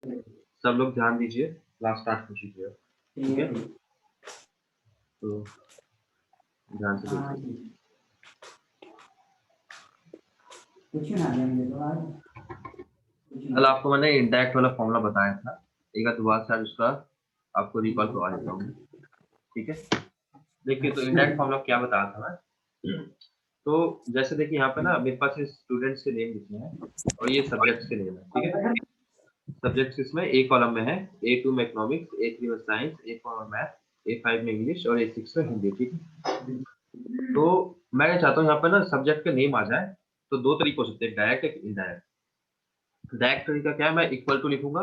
सब लोग ध्यान दीजिए, क्लास स्टार्ट हो चुकी है, ठीक है? तो ध्यान से देखिए। कल आपको मैंने इंडायरेक्ट वाला फॉर्मूला बताया था, एक बार दोबारा से आज उसका आपको रिकॉल करवा देता हूँ, ठीक है? देखिए, तो इंडायरेक्ट फॉर्मूला क्या बताया था मैं? तो जैसे देखिए यहाँ पे ना मेरे पास स्टूडेंट्स के नेम लिखे हैं और ये सब्जेक्ट्स के नेम है, ठीक है? सब्जेक्ट्स इसमें ए कॉलम में है, A2 में इकोनॉमिक्स, A3 में साइंस, A4 में मैथ, A5 में इंग्लिश और A6 में हिंदी, ठीक है? तो मैं ये चाहता हूँ यहाँ पे ना सब्जेक्ट का नेम आ जाए, तो दो तरीके हो सकते हैं, डायरेक्ट एक इनडायरेक्ट। डायरेक्ट तरीका क्या है, मैं इक्वल टू लिखूंगा,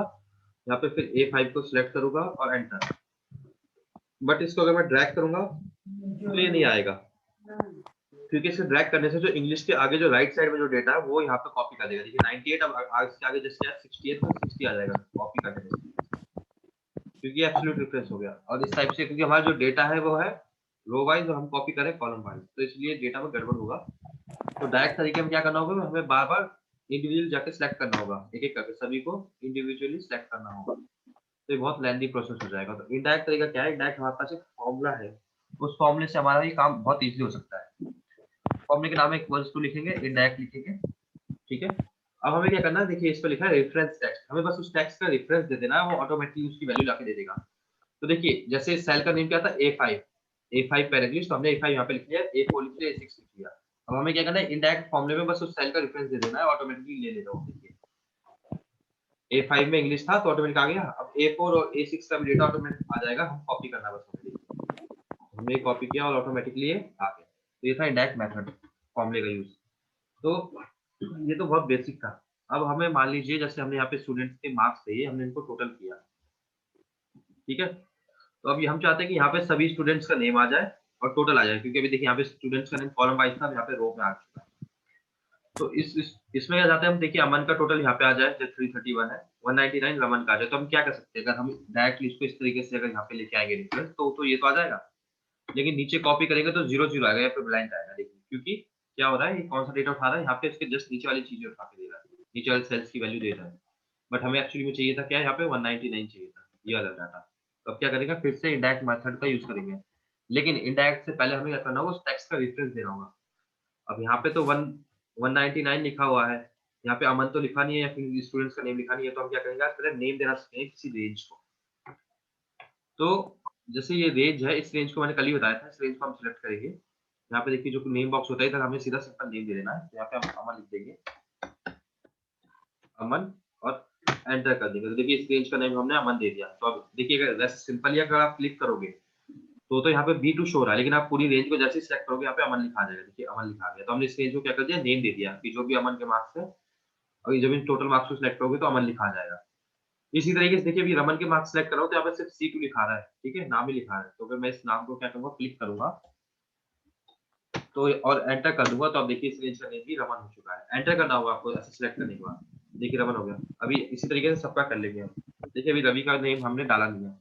यहाँ पे फिर A5 को सिलेक्ट करूंगा और एंटर। बट इसको अगर मैं ड्रैग करूंगा तो ये नहीं आएगा, क्योंकि इसे ड्रैग करने से जो इंग्लिश के आगे जो राइट साइड में जो डेटा है वो यहाँ पे कॉपी कर देगा। देखिए 98 अब इसके आगे जैसे 68 तो 60 आ जाएगा कॉपी करने से, क्योंकि एब्सोल्यूट रेफरेंस हो गया। और इस टाइप से क्योंकि हमारा जो डेटा है वो है रो वाइज और हम कॉपी करें कॉलम वाइज, तो इसलिए डेटा में गड़बड़ होगा। तो डायरेक्ट तरीके में क्या करना होगा, हमें बार बार इंडिविजुअल जाके सिलेक्ट करना होगा, एक एक करके सभी को इंडिविजुअली सिलेक्ट करना होगा, तो ये बहुत लेंथी प्रोसेस हो जाएगा। तो इनडायरेक्ट तरीका क्या है, इनडायरेक्ट हमारे पास एक फॉर्मूला है, उस फॉर्मूले से हमारा ये काम बहुत इजीली हो सकता है। फॉर्मूले के नाम में इक्वल्स टू लिखेंगे, इनडायरेक्ट लिखेंगे, ठीक है? अब हमें क्या करना है, देखिए इस पर लिखा है रेफरेंस टेक्स्ट, हमें बस उस टेक्स्ट का रेफरेंस दे देना है, वो ऑटोमेटिकली उसकी वैल्यू लाके दे देगा। तो देखिए जैसे इस सेल का नेम क्या था, A5 पैरेग्लिस्ट, तो हमने A5 यहाँ पे लिख लिया, A4 लिख लिया, A6 लिख लिया। अब हमें क्या करना है, इनडायरेक्ट फॉर्मूले में बस उस सेल का रेफरेंस दे देना है, ऑटोमेटिकली ले लेगा वो। देखिए A5 में इंग्लिश था तो ऑटोमेटिक आ गया, अब A4 और A6 का भी डेटा ऑटोमेटिक आ जाएगा, हम कॉपी करना बस हमें। देखिए हमने कॉपी किया और ऑटोमेटिकली ये आ गया। तो ये था इनडायरेक्ट मेथड, फॉर्मूले का यूज। तो ये तो बहुत बेसिक था। अब हमें मान लीजिए जैसे हमने यहाँ पे स्टूडेंट्स के मार्क्स दिए, हमने इनको टोटल किया, ठीक है? तो अब ये हम चाहते हैं कि यहाँ पे सभी स्टूडेंट्स का नेम आ जाए और टोटल आ जाए, क्योंकि अभी देखिए यहाँ पे स्टूडेंट्स का नेम कॉलम वाइज था, अब यहाँ पे रो में आ चुका है। तो इसमें क्या चाहते हैं हम, देखिए अमन का टोटल यहाँ पे आ जाए जो 331 है, 199 रमन का आ जाए। तो हम क्या कर सकते हैं, अगर हम डायरेक्टली इसको इस तरीके से अगर यहाँ पे लेके आएंगे रेफरेंस, तो ये तो आ जाएगा, लेकिन नीचे कॉपी करेंगे तो 0 0 आएगा, या फिर ब्लैंक आएगा। देखिए क्योंकि क्या हो रहा है, ये कौन सा डेटा उठा रहा है, यहाँ पे इसके जस्ट नीचे वाली चीजें उठा के दे रहा है, नीचे वाले सेल्स की वैल्यू दे रहा है। बट हमें एक्चुअली में चाहिए था क्या, यहाँ पे 199 चाहिए था, ये वाला डाटा। तो अब क्या करेगा, फिर से इंडायरेक्ट मेथड का यूज करेंगे, लेकिन इंडायरेक्ट से पहले हमें क्या करना होगा, उस टेक्स्ट का रेफरेंस देना होगा। अब यहाँ पे तो 199 लिखा हुआ है, यहाँ पे अमन तो लिखा नहीं है, या फिर स्टूडेंट्स का नेम लिखा नहीं है, तो हम क्या करेंगे, आज पहले नेम देना सीखेंगे किसी रेंज को। तो जैसे ये रेंज है, इस रेंज को मैंने कल ही बताया था, इस रेंज को हम सिलेक्ट करेंगे। यहाँ पे देखिए जो नेम बॉक्स होता है, इधर हमें सीधा सिंपल नेम दे देना है, तो यहाँ पे हम अमन लिख देंगे, अमन, और एंटर कर देंगे। तो देखिए इस रेंज का नेम हमने अमन दे दिया। तो अब देखिए अगर वैसे सिंपल, या अगर आप क्लिक करोगे तो यहाँ पे B2 शो हो रहा है, लेकिन आप पूरी रेंज को जैसे ही सिलेक्ट करोगे, यहाँ पे अमन लिखा आ जाएगा। देखिए अमन लिखा आ गया, तो हमने इस रेंज को क्या कर दिया, नेम दे दिया कि जो भी अमन के मार्क्स है, और जब इन टोटल मार्क्स को सिलेक्ट करोगे तो अमन लिखा आ जाएगा। इसी तरीके से देखिए अभी रमन के मार्क्स सिलेक्ट कर रहा हूँ, तो यहाँ पे सिर्फ C2 लिखा रहा है, ठीक है, नाम ही लिखा है। तो अगर मैं इस नाम को क्या करूंगा, क्लिक करूंगा तो और एंटर कर दूंगा, तो अब देखिए इस रेंज का नेम भी रमन हो चुका है। एंटर करना होगा आपको ऐसे सिलेक्ट करने के बाद, देखिए रमन हो गया। अभी इसी तरीके से सबका कर लेंगे हम। देखिए अभी रवि का नेम हमने डाला नहीं है,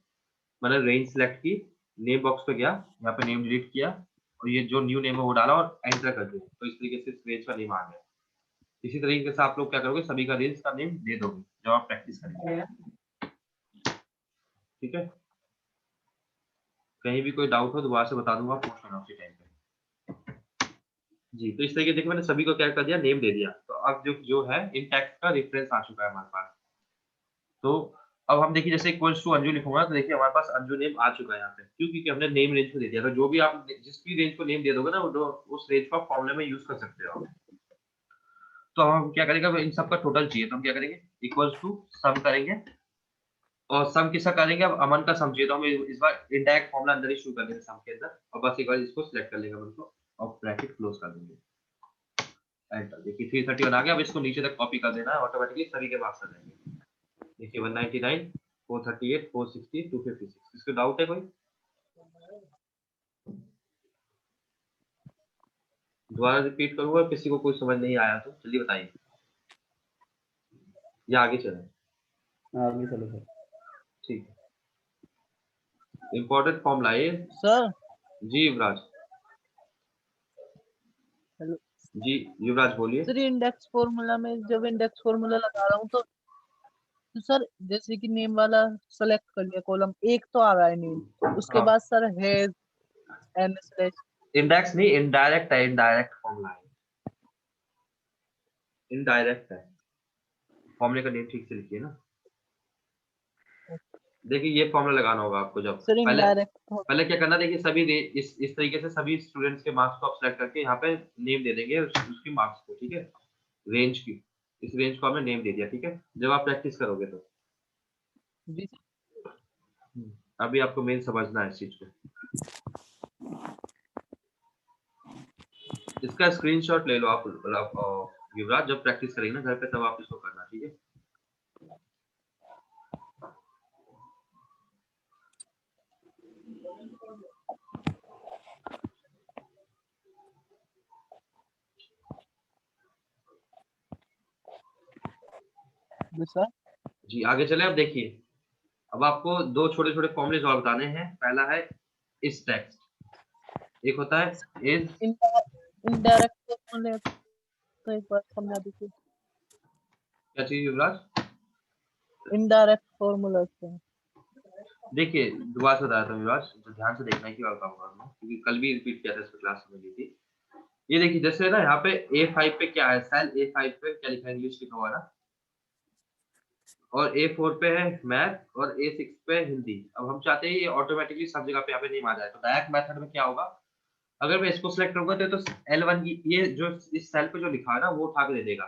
मैंने रेंज सिलेक्ट की, नेम बॉक्स पे गया, यहाँ पे नेम डिलीट किया, और ये जो न्यू नेम है वो डाला और एंटर कर दिया, तो इस तरीके से इस रेंज का नेम आ गया। इसी तरीके से आप लोग क्या करोगे, सभी का रेंज का नेम दे दोगे जब आप प्रैक्टिस करेंगे, ठीक है? कहीं भी कोई डाउट हो दोबारा से बता दूंगा, पूछ लेना उसी टाइम पे। जी, तो इस तरीके से देखिए मैंने सभी को क्या कर दिया, नेम दे दिया। तो अब जो है इन टैक्स का रेफरेंस आ चुका है हमारे पास। तो अब हम देखिए जैसे इक्वल्स टू अंजू लिखूंगा, तो देखिए हमारे पास अंजू नेम आ चुका है यहाँ पे, क्यों? क्योंकि हमने नेम रेंज को दे दिया। तो जो भी आप जिस भी रेंज को नेम दे दोगे ना, वो उस रेंज को आप फॉर्मूले में यूज कर सकते हो। तो हम क्या करेंगे, इन सब का टोटल चाहिए, तो हम क्या करेंगे, इक्वल्स टू सम करेंगे, और सम किसका करेंगे, अब अमन का सम चाहिए, तो हम इस बार इनडायरेक्ट फॉर्मूला अंदर ही शुरू कर देंगे सम के अंदर, और बस एक बार इसको सिलेक्ट कर लेंगे अमन को, और ब्रैकेट क्लोज कर देंगे, एंटर। देखिए 331 आ गया। अब इसको नीचे तक कॉपी कर देना है, ऑटोमेटिकली सभी के मार्क्स आ जाएंगे। देखिए 199, 438, 460, 256। इसको डाउट है कोई? दोबारा रिपीट करूंगा, किसी को कोई समझ नहीं आया तो जल्दी बताइए, या आगे चलें? आगे चलो सर। ठीक है, इम्पोर्टेंट फॉर्मूला ये। सर जी युवराज। हेलो जी युवराज बोलिए। सर, इंडेक्स फॉर्मूला में जब इंडेक्स फॉर्मूला लगा रहा हूँ तो तो सर जैसे कि नेम वाला सेलेक्ट कर लिया कॉलम, एक तो आ रहा है नेम, उसके हाँ, बाद sir has an slash. Index नहीं, इनडायरेक्ट है, इनडायरेक्ट फॉर्मूला है, इनडायरेक्ट है। फॉर्मूले का नेम ठीक से लिखिए ना। देखिए ये फॉर्मूला लगाना होगा आपको। जब सर पहले इनडायरेक्ट पहले क्या करना, देखिए सभी इस तरीके से सभी स्टूडेंट्स के मार्क्स को आप सेलेक्ट करके यहाँ पे नेम दे देंगे उसकी मार्क्स को, ठीक है, रेंज की। इस रेंज को हमने नेम दे दिया, ठीक है, जब आप प्रैक्टिस करोगे तो। जी अभी आपको मेन समझना है इस चीज को। इसका स्क्रीनशॉट ले लो आप युवराज, जब प्रैक्टिस करेंगे ना घर पे, तब आप इसको करना, ठीक है। सर। जी आगे चले। अब देखिए, अब आपको दो छोटे छोटे फॉर्मूले और बताने हैं। पहला है इस टेक्स्ट, एक होता है इज। इनडायरेक्ट फॉर्मूला तो एक बार समझा दीजिए। क्या चीज युवराज? इनडायरेक्ट फॉर्मूला से देखिए दोबारा से बताया था युवराज, तो ध्यान से देखना है कि और काम करना, क्योंकि कल भी रिपीट किया था इसको क्लास में ली थी। ये देखिए जैसे ना यहाँ पे A5 पे क्या है, सेल A5 पे क्या लिखा है, इंग्लिश लिखा हुआ है ना, और A4 पे है मैथ और A6 पे हिंदी। अब हम चाहते हैं ये ऑटोमेटिकली सब जगह पे यहाँ पे नेम आ जाए। तो डायरेक्ट मेथड में क्या होगा, अगर मैं इसको सिलेक्ट करूंगा तो L1 की ये जो इस सेल पे जो लिखा है ना वो उठा के दे देगा।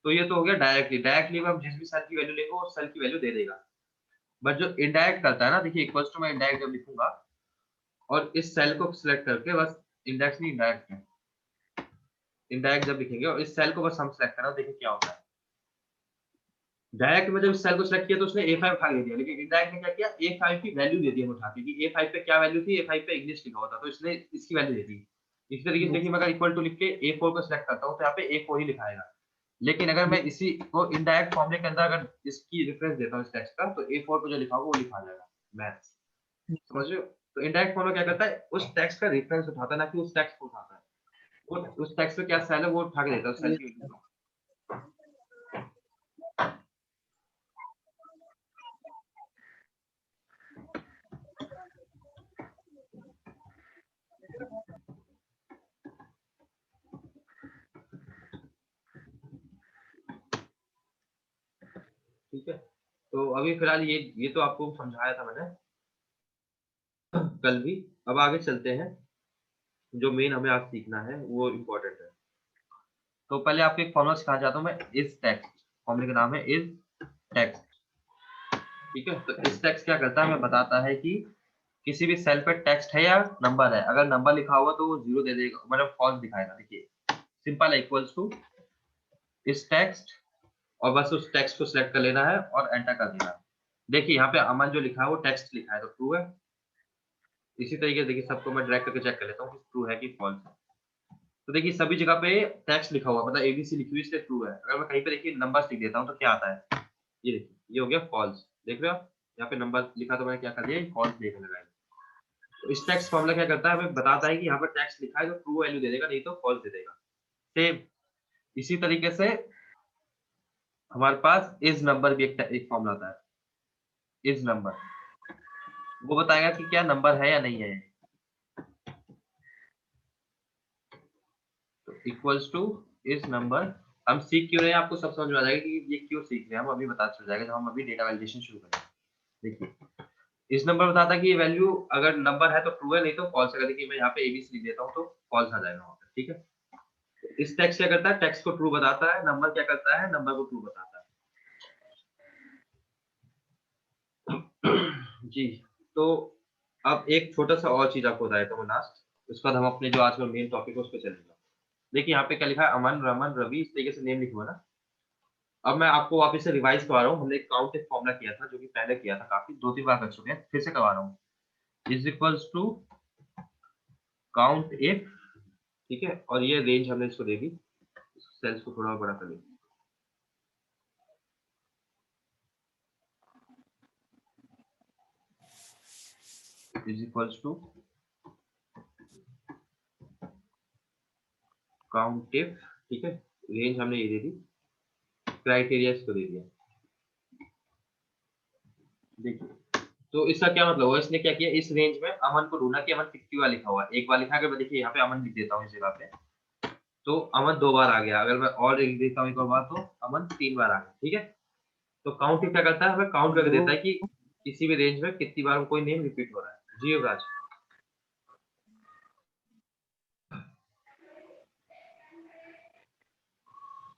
तो ये तो हो गया डायरेक्टली। डायरेक्टली हम जिस भी सेल की वैल्यू लेंगे वो सेल की वैल्यू दे देगा। बट जो इनडायरेक्ट करता है ना, देखिए इक्वल्स टू मैं इनडायरेक्ट जब लिखूंगा और इस सेल को सिलेक्ट करके, बस इंडेक्स नहीं इनडायरेक्ट है, इनडायरेक्ट जब लिखेंगे और इस सेल को बस हम सिलेक्ट करना, देखिए क्या होता है। डायरेक्ट में जब इस सेल को सिलेक्ट किया तो उसने A5 उठा के दे दिया, लेकिन इनडायरेक्ट ने क्या किया, A5 की वैल्यू दे दी हम उठा के, कि A5 पे क्या वैल्यू थी, A5 पे इंग्लिश लिखा हुआ था तो इसने इसकी वैल्यू दे दी। इसी तरीके से देखिए मैं अगर इक्वल टू लिख के A4 को सिलेक्ट करता हूँ तो यहाँ पे A4 ही लिखाएगा। लेकिन अगर मैं इसी को इनडायरेक्ट फॉर्मूले के अंदर अगर इसकी रेफरेंस देता हूँ इस टेक्स्ट का, तो A4 पे जो लिखा होगा वो लिखा जाएगा मैथ्स। समझ रहे हो? तो इनडायरेक्ट फॉर्मूला क्या करता है, उस टेक्स्ट का रेफरेंस उठाता है, ना कि उस टेक्स्ट को उठाता है। वो उस टेक्स्ट पे क्या सेल है वो उठा के देता है, उस सेल की वैल्यू। ठीक है, तो अभी फिलहाल ये तो आपको समझाया था मैंने कल भी। अब आगे चलते हैं, जो मेन हमें आज सीखना है वो इम्पोर्टेंट है। तो पहले आपको एक फॉर्मूला सिखाना चाहता हूँ मैं, इज टेक्स्ट। फॉर्मूले का नाम है इज टेक्स्ट। ठीक है, तो इस टेक्स्ट क्या करता है, हमें बताता है कि किसी भी सेल पे टेक्स्ट है या नंबर है, अगर नंबर लिखा हुआ तो वो जीरो दे देगा, मतलब फॉल्स दिखाएगा। देखिए सिंपल है, इक्वल्स टू इस टेक्स्ट, और बस उस टेक्स्ट को सिलेक्ट कर लेना है और एंटर कर देना है। देखिए यहाँ पे अमन जो लिखा है वो टेक्स्ट लिखा है तो ट्रू है। इसी तरीके से देखिए सबको मैं ड्रैग करके चेक कर लेता हूँ कि ट्रू है कि फॉल्स है। तो देखिए सभी जगह पे टेक्स्ट लिखा हुआ, मतलब एबीसी लिखी हुई, इसलिए ट्रू है। अगर मैं कहीं पे देखिए नंबर्स लिख देता हूँ तो क्या आता है, ये देखिए ये हो गया फॉल्स। देख रहे हो आप? यहाँ पे नंबर लिखा तो मैंने क्या कर दिया, फॉल्स देखने लगा है। तो इस टेक्स्ट फॉर्मूला क्या करता है, हमें बताता है कि यहाँ पर टेक्स्ट लिखा है तो ट्रू वैल्यू दे देगा, नहीं तो फॉल्स दे देगा। सेम इसी तरीके से हमारे पास इज नंबर भी एक फॉर्मूला आता है। इज नंबर वो बताएगा कि क्या नंबर है या नहीं है। तो इक्वल्स टू इज नंबर, हम सीख क्यों रहे हैं आपको सब समझ में आ जाएगा कि ये क्यों सीख रहे हैं हम, अभी पता चल जाएगा जब हम अभी डेटा वैलिडेशन शुरू करेंगे। देखिए इस नंबर बताता है कि ये वैल्यू अगर नंबर है तो ट्रू है, नहीं तो फॉल्स है। देखिए मैं यहाँ पे एबीसी लिख देता हूँ तो फॉल्स आ जाएगा वहाँ पे। ठीक है, तो इस टेक्स्ट क्या करता है, टेक्स्ट को ट्रू बताता है। नंबर क्या करता है, नंबर को ट्रू बताता है। जी, तो अब एक छोटा सा और चीज आपको बताया था मैं लास्ट, उसके बाद हम अपने जो आज का मेन टॉपिक है उस पर चलेंगे। देखिए यहाँ पे क्या लिखा है, अमन, रमन, रवि, इस तरीके से नेम लिखा हुआ है ना। अब मैं आपको वापस से रिवाइज करवा रहा हूँ। हमने एक काउंट इफ फॉर्मूला किया था जो कि पहले किया था, काफी 2-3 बार कर चुके हैं, फिर से करवा रहा हूँ। Is equals to count if, ठीक है, और ये रेंज हमने इसको दे दी, सेल्स को थोड़ा बड़ा कर लेंगे। Is equals to count if, ठीक है, रेंज हमने ये दे दी, क्राइटेरिया इसको दे दिया। देखिए तो इसका क्या मतलब हुआ, इसने क्या किया, इस रेंज में अमन को ढूंढा कि अमन कितनी बार लिखा हुआ है। एक बार लिखा है, देखिए यहाँ पे अमन लिख देता हूँ इस जगह पे, तो अमन 2 बार आ गया। अगर मैं और लिख देता हूँ एक और बार, तो अमन 3 बार आ गया। ठीक है, तो काउंटिंग क्या करता है, हमें काउंट करके देता है कि किसी भी रेंज में कितनी बार कोई नेम रिपीट हो रहा है। जी युवराज,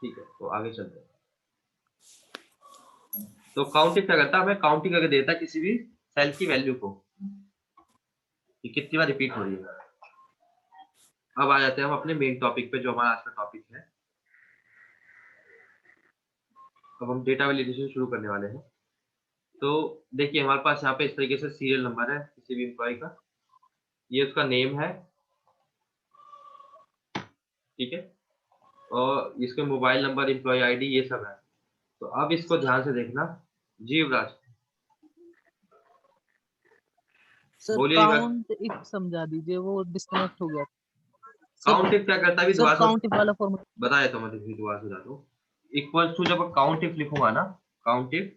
ठीक है, तो आगे चलते हैं। तो काउंटिंग क्या करता है, हमें काउंटिंग करके देता है किसी भी सेल की वैल्यू को कि कितनी बार रिपीट हो रही है। अब आ जाते हैं हम अपने मेन टॉपिक पे, जो हमारा आज का टॉपिक है। अब हम डेटा वैलिडेशन शुरू करने वाले हैं। तो देखिए हमारे पास यहाँ पे इस तरीके से सीरियल नंबर है किसी भी एम्प्लॉय का, ये उसका नेम है, ठीक है, और इसके मोबाइल नंबर, एम्प्लॉय आईडी, ये सब है। तो अब इसको ध्यान से देखना। जी युवराज, सर बोलिए युवराज। काउंट इफ समझा दीजिए, वो डिस्कनेक्ट हो गया सर। काउंट इफ क्या करता है, अभी सर दोबारा से काउंट इफ वाला फॉर्मूला। बताया तो मैं, देखिए दोबारा से बता दूं। इक्वल टू, जब काउंट इफ लिखूंगा ना, काउंट इफ,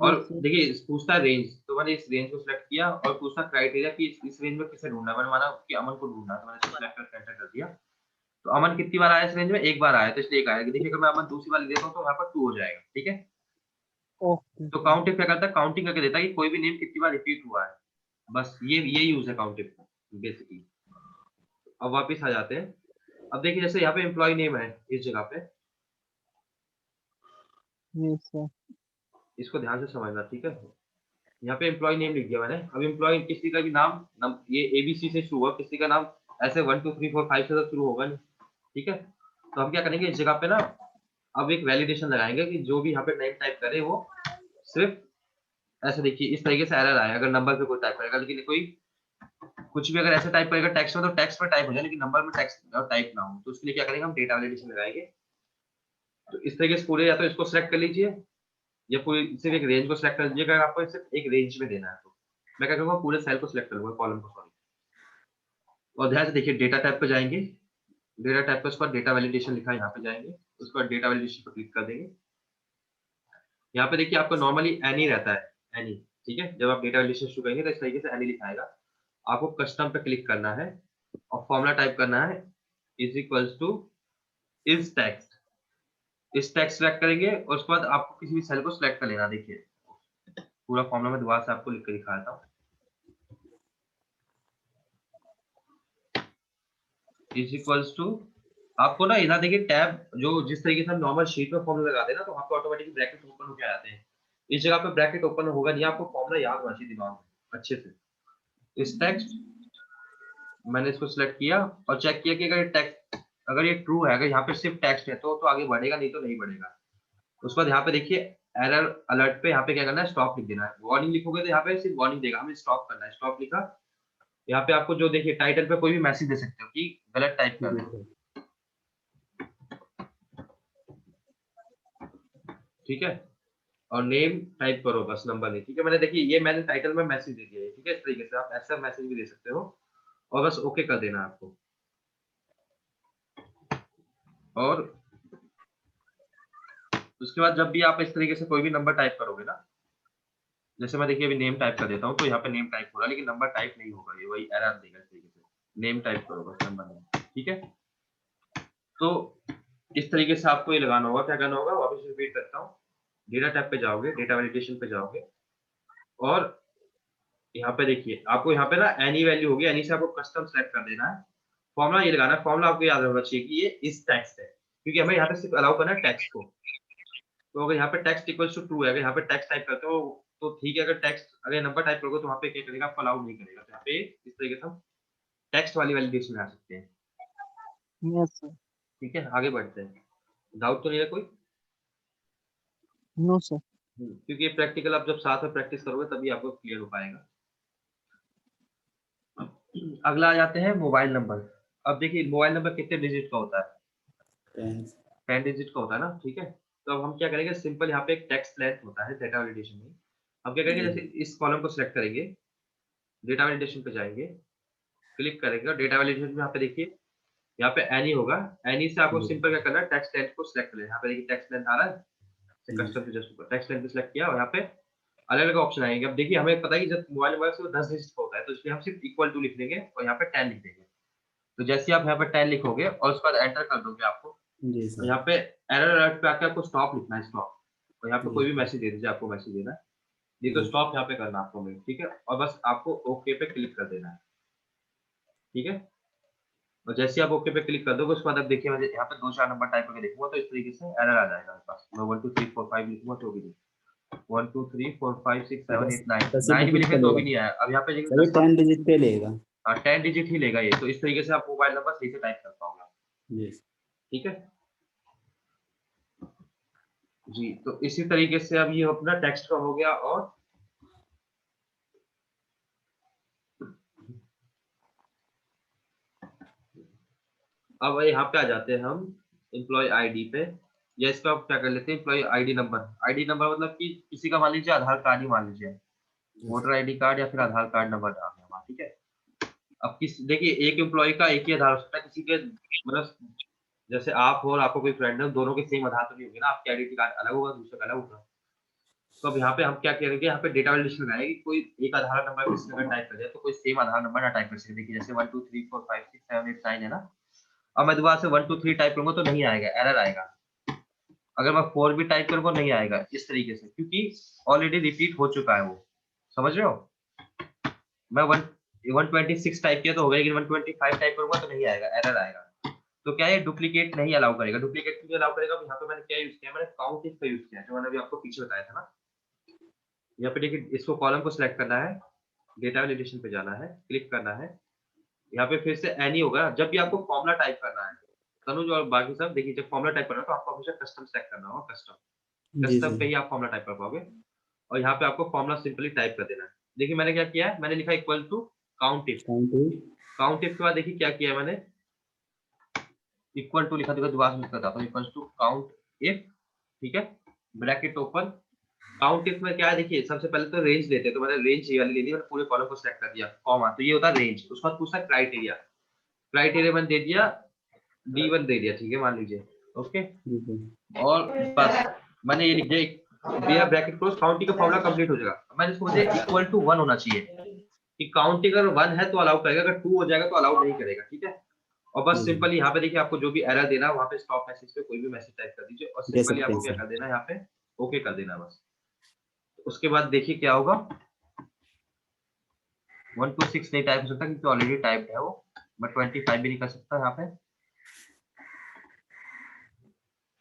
और यस सर। देखिए पूछता है रेंज, तो मैंने इस रेंज को सिलेक्ट किया, और पूछता क्राइटेरिया कि इस रेंज में किसे ढूंढना है। मैंने माना कि अमन को ढूंढना है, तो मैंने इसको सिलेक्ट करके एंटर कर दिया। तो अमन कितनी बार आया इस रेंज में, एक बार आया, तो इसलिए एक आएगा। देखिए अगर मैं अमन दूसरी बार लिख देता हूँ तो यहाँ पर 2 हो जाएगा। ठीक है, ओके तो सर। काउंट इफ क्या करता है, काउंटिंग करके देता है कि कोई भी नेम कितनी बार रिपीट हुआ है। बस ये यूज है काउंट इफ बेसिकली। अब वापस आ जाते हैं। अब देखिए जैसे यहाँ पे एम्प्लॉय नेम है इस जगह पे, यस सर। इसको ध्यान से समझना, ठीक है। यहाँ पे एम्प्लॉय नेम लिख दिया मैंने। अब एम्प्लॉय किसी का भी नाम ये एबीसी से शुरू हुआ, किसी का नाम ऐसे 1 2 3 4 5 से तो शुरू होगा नहीं। ठीक है, तो हम क्या करेंगे इस जगह पे ना, अब एक वैलिडेशन लगाएंगे कि जो भी यहाँ पे नेम टाइप करे वो सिर्फ ऐसे, देखिए इस तरीके से एरर आए अगर नंबर पे कोई टाइप करेगा, लेकिन कोई कुछ भी अगर ऐसे टाइप करेगा टेक्स्ट में, तो टेक्स्ट में टाइप हो जाए लेकिन नंबर में टेक्स्ट टाइप ना हो। तो उसके लिए क्या करेंगे, हम डेटा वैलिडेशन लगाएंगे। तो इस तरीके से पूरे, या तो इसको सिलेक्ट कर लीजिए, या पूरी सिर्फ एक रेंज को सिलेक्ट कर लीजिए। अगर आपको सिर्फ एक रेंज में देना है तो मैं क्या करूंगा, पूरे सेल को सिलेक्ट करूंगा, कॉलम को, सॉरी। और ध्यान से देखिए डेटा टाइप पे जाएंगे, डेटा टाइप पे उसके बाद डेटा वैलिडेशन लिखा है, यहाँ पे जाएंगे, उसके बाद डेटा वैलिडेशन पर क्लिक कर देंगे। यहाँ पे देखिए आपको नॉर्मली एनी रहता है, एनी। ठीक है, जब आप डेटा वैलिडेशन शुरू करेंगे तो इस तरीके से एनी लिखाएगा। आपको कस्टम पे क्लिक करना है और फॉर्मूला टाइप करना है, is equals two is text. इस टेक्स्ट सेलेक्ट करेंगे और उसके बाद आपको किसी भी सेल को सिलेक्ट कर लेना। देखिए पूरा फॉर्मूला मैं दोबारा से आपको लिख कर दिखाता हूँ। इज इक्वल्स टू, आपको ना इधर देखिए टैब, जो जिस तरीके से हम नॉर्मल शीट में फॉर्मूला लगाते हैं ना, तो वहाँ पे ऑटोमेटिक ब्रैकेट ओपन होकर आ जाते हैं। इस जगह पे ब्रैकेट ओपन होगा नहीं, आपको फॉर्मूला याद होना चाहिए दिमाग में अच्छे से। इस टेक्स्ट, मैंने इसको सिलेक्ट किया और चेक किया कि अगर ये टेक्स्ट, अगर ये ट्रू है, अगर यहाँ पे सिर्फ टेक्स्ट है तो आगे बढ़ेगा, नहीं तो नहीं बढ़ेगा। उसके बाद यहाँ पे देखिए एरर अलर्ट पे यहाँ पे क्या करना है, स्टॉप लिख देना है। वार्निंग लिखोगे तो यहाँ पे सिर्फ वार्निंग देगा, हमें स्टॉप करना है। स्टॉप लिखा, यहाँ पे आपको जो देखिए टाइटल पे कोई भी मैसेज दे सकते हो कि गलत टाइप कर रहे हो। ठीक है, और नेम टाइप करो बस, नंबर नहीं। ठीक है, मैंने देखिए ये मैंने टाइटल में मैसेज दे दिया है। ठीक है, इस तरीके से आप ऐसा मैसेज भी दे सकते हो और बस ओके कर देना आपको। और उसके बाद जब भी आप इस तरीके से कोई भी नंबर टाइप करोगे ना, जैसे मैं देखिए अभी नेम टाइप कर देता हूँ, तो यहाँ पे नेम टाइप हो रहा है लेकिन नंबर टाइप नहीं होगा, ये वही एरर देगा। इस तरीके से नेम टाइप करो बस, नंबर नहीं। ठीक है, तो इस तरीके से आपको ये लगाना होगा। क्या करना होगा, वापस रिपीट करता हूँ। डेटा टाइप पे जाओगे, डेटा वैलिडेशन पे जाओगे, और यहाँ पे देखिए आपको यहाँ पे ना एनी वैल्यू होगी, एनी से आपको कस्टम सेलेक्ट कर देना है। फॉर्मूला ये लगाना है, फॉर्मूला आपको याद होना चाहिए कि ये इस टेक्स्ट है, क्योंकि हमें यहाँ पे सिर्फ अलाउ करना है टेक्स्ट को। तो अगर यहाँ पे टेक्स्ट इक्वल्स टू ट्रू है, अगर यहाँ पे टेक्स्ट टाइप करते हो तो ठीक है, अगर टेक्स्ट, अगर नंबर टाइप करोगे तो वहाँ पे क्या करेगा, आपको अलाउ नहीं करेगा। तो यहाँ पे इस तरीके से हम टेक्स्ट वाली वैलिडेशन में आ सकते हैं। Yes sir. ठीक है, आगे बढ़ते हैं। डाउट तो नहीं है कोई? No sir. क्योंकि ये प्रैक्टिकल आप जब साथ में प्रैक्टिस करोगे तभी आपको क्लियर हो पाएगा। अगला आ जाते हैं मोबाइल नंबर। अब देखिए मोबाइल नंबर कितने डिजिट का होता है, 10 डिजिट का होता है ना। ठीक है, तो अब हम क्या करेंगे, सिंपल यहाँ पे एक टेक्स्ट लेंथ होता है डेटा वैलिडेशन में। हम क्या करेंगे, जैसे इस कॉलम को सिलेक्ट करेंगे, डेटा वैलिडेशन पे जाएंगे, क्लिक करेंगे और डेटा वैलिडेशन में यहाँ पे देखिए, यहाँ पे एनी होगा। एनी से आपको सिंपल क्या करना है, टेक्स्ट लेंथ को सिलेक्ट करें। यहाँ पे देखिए टेक्स्ट लेंथ आ रहा है, कस्टम से जस्ट ऊपर टेक्स्ट लेंथ सिलेक्ट किया और यहाँ पे अलग अलग ऑप्शन आएंगे। अब देखिए हमें पता है कि जब मोबाइल नंबर से 10 डिजिट का होता है तो इसलिए हम सिर्फ इक्वल टू लिख देंगे और यहाँ पे 10 लिख देंगे। तो जैसे आप यहाँ पे 10 लिखोगे और उसके बाद एंटर कर दोगे आपको, जी तो सर। यहाँ पे एरर अलर्ट पे आके आपको स्टॉप लिखना है, स्टॉप। और यहाँ पे जी कोई भी मैसेज दे दीजिए, आपको मैसेज देना है ये, तो जी। स्टॉप यहाँ पे करना आपको मेल, ठीक है। और बस आपको ओके पे क्लिक कर देना है, ठीक है। और जैसे आप ओके पे क्लिक कर दोगे उसके बाद अब देखिए मैं यहाँ पे 2-4 नंबर टाइप करके देखूंगा तो इस तरीके से एरर आ जाएगा मेरे पास। मैं 1 2 3 4 5 लिखूंगा तो भी नहीं, 1 2 3 4 5 6 7 बस 8 9 10 ही 9 भी डिजिट लिखे तो चलेगा भी नहीं आया। अब यहाँ पे देखिए सभी 10वां, 10 डिजिट पे लेगा। हाँ 10 डिजिट ही लेगा ये, तो इस तरीके से आप मोबाइल नंबर सही से टाइप कर पाओगे, जी ठीक है जी। तो इसी तरीके से अब ये अपना टेक्स्ट का हो गया। और अब यहाँ पे आ जाते हैं हम एम्प्लॉय आईडी पे, या इसका क्या कर लेते हैं employee ID number. ID number मतलब कि किसी का मान लीजिए आधार कार्ड ही मान लीजिए, वोटर आईडी कार्ड या फिर आधार कार्ड नंबर डाल दें वहाँ, ठीक है। अब किस देखिए एक एम्प्लॉय का एक ही आधार हो सकता है, किसी के मतलब जैसे आप हो और आपको कोई फ्रेंड है, दोनों के सेम आधार तो नहीं होंगे ना, आपके आइडेंटी कार्ड अलग होगा, दूसरे का अलग होगा। तो अब यहाँ पे हम क्या करेंगे, यहाँ पे डेटा वैलिडेशन लगाएंगे कि कोई एक आधार नंबर किसी अगर टाइप कर दिया तो कोई सेम आधार नंबर ना टाइप कर सके। देखिए जैसे 1 2 3 4 5 6 7 8 9 है ना, अब मैं दोबारा से 1 2 3 टाइप करूंगा तो नहीं आएगा, एरर आएगा। अगर मैं 4 भी टाइप करूंगा नहीं आएगा, इस तरीके से, क्योंकि ऑलरेडी रिपीट हो चुका है वो, समझ रहे हो। मैं 126 टाइप किया तो हो गया, लेकिन 125 टाइप करूंगा तो नहीं आएगा, एरर आएगा। तो क्या है डुप्लीकेट नहीं अलाउ करेगा। डुप्लीकेट क्यों अलाउ करेगा, यहाँ पे मैंने क्या यूज किया, मैंने काउंट इफ का यूज किया जो मैंने अभी आपको पीछे बताया था ना। यहाँ पे देखिए इसको कॉलम को सिलेक्ट करना है, डेटा वैलिडेशन पे जाना है, क्लिक करना है। यहाँ पे फिर से एनी होगा। जब भी आपको फॉर्मूला टाइप करना है तनुज और बाकी सब, देखिए जब फॉर्मूला टाइप करना है तो आपको हमेशा कस्टम सेलेक्ट करना होगा, कस्टम जी कस्टम सर। पे ही आप फॉर्मूला टाइप कर पाओगे। और यहाँ पे आपको फॉर्मूला सिंपली टाइप कर देना है। देखिए मैंने क्या किया है, मैंने लिखा equal to count if. Count if के बाद देखिए क्या किया है मैंने, इक्वल टू लिखा, देखो दोबारा से बताता हूँ, इक्वल टू काउंट इफ, ठीक है, ब्रैकेट ओपन। काउंट इफ में क्या है, देखिए सबसे पहले तो रेंज लेते हैं, तो मैंने रेंज ये वाली ले ली, मैंने पूरे कॉलम को सिलेक्ट कर दिया, कॉमा, तो ये होता है रेंज। उसके बाद पूछा क्राइटेरिया, क्राइटेरिया मैंने दे दिया D1 दे दिया, ठीक है मान लीजिए, ओके। जी सर। और बस मैंने ये लिख दिया ब्रैकेट क्लोज, काउंटिंग का फॉर्मूला कंप्लीट हो जाएगा। मैंने इसको मुझे इक्वल टू 1 होना चाहिए कि काउंटिंग अगर 1 है तो अलाउ करेगा, अगर 2 हो जाएगा तो अलाउ नहीं करेगा, ठीक है। और बस जी सर। सिंपली यहाँ पे देखिए आपको जो भी एरर देना है वहाँ पे स्टॉप मैसेज पे कोई भी मैसेज टाइप कर दीजिए और दे सिंपली सकते आपको हैं क्या सर। कर देना है यहाँ पे ओके कर देना बस। उसके बाद देखिए क्या होगा, 1 2 6 नहीं टाइप हो सकता क्योंकि ऑलरेडी टाइप्ड है वो, मैं 25 भी नहीं कर सकता यहाँ पे,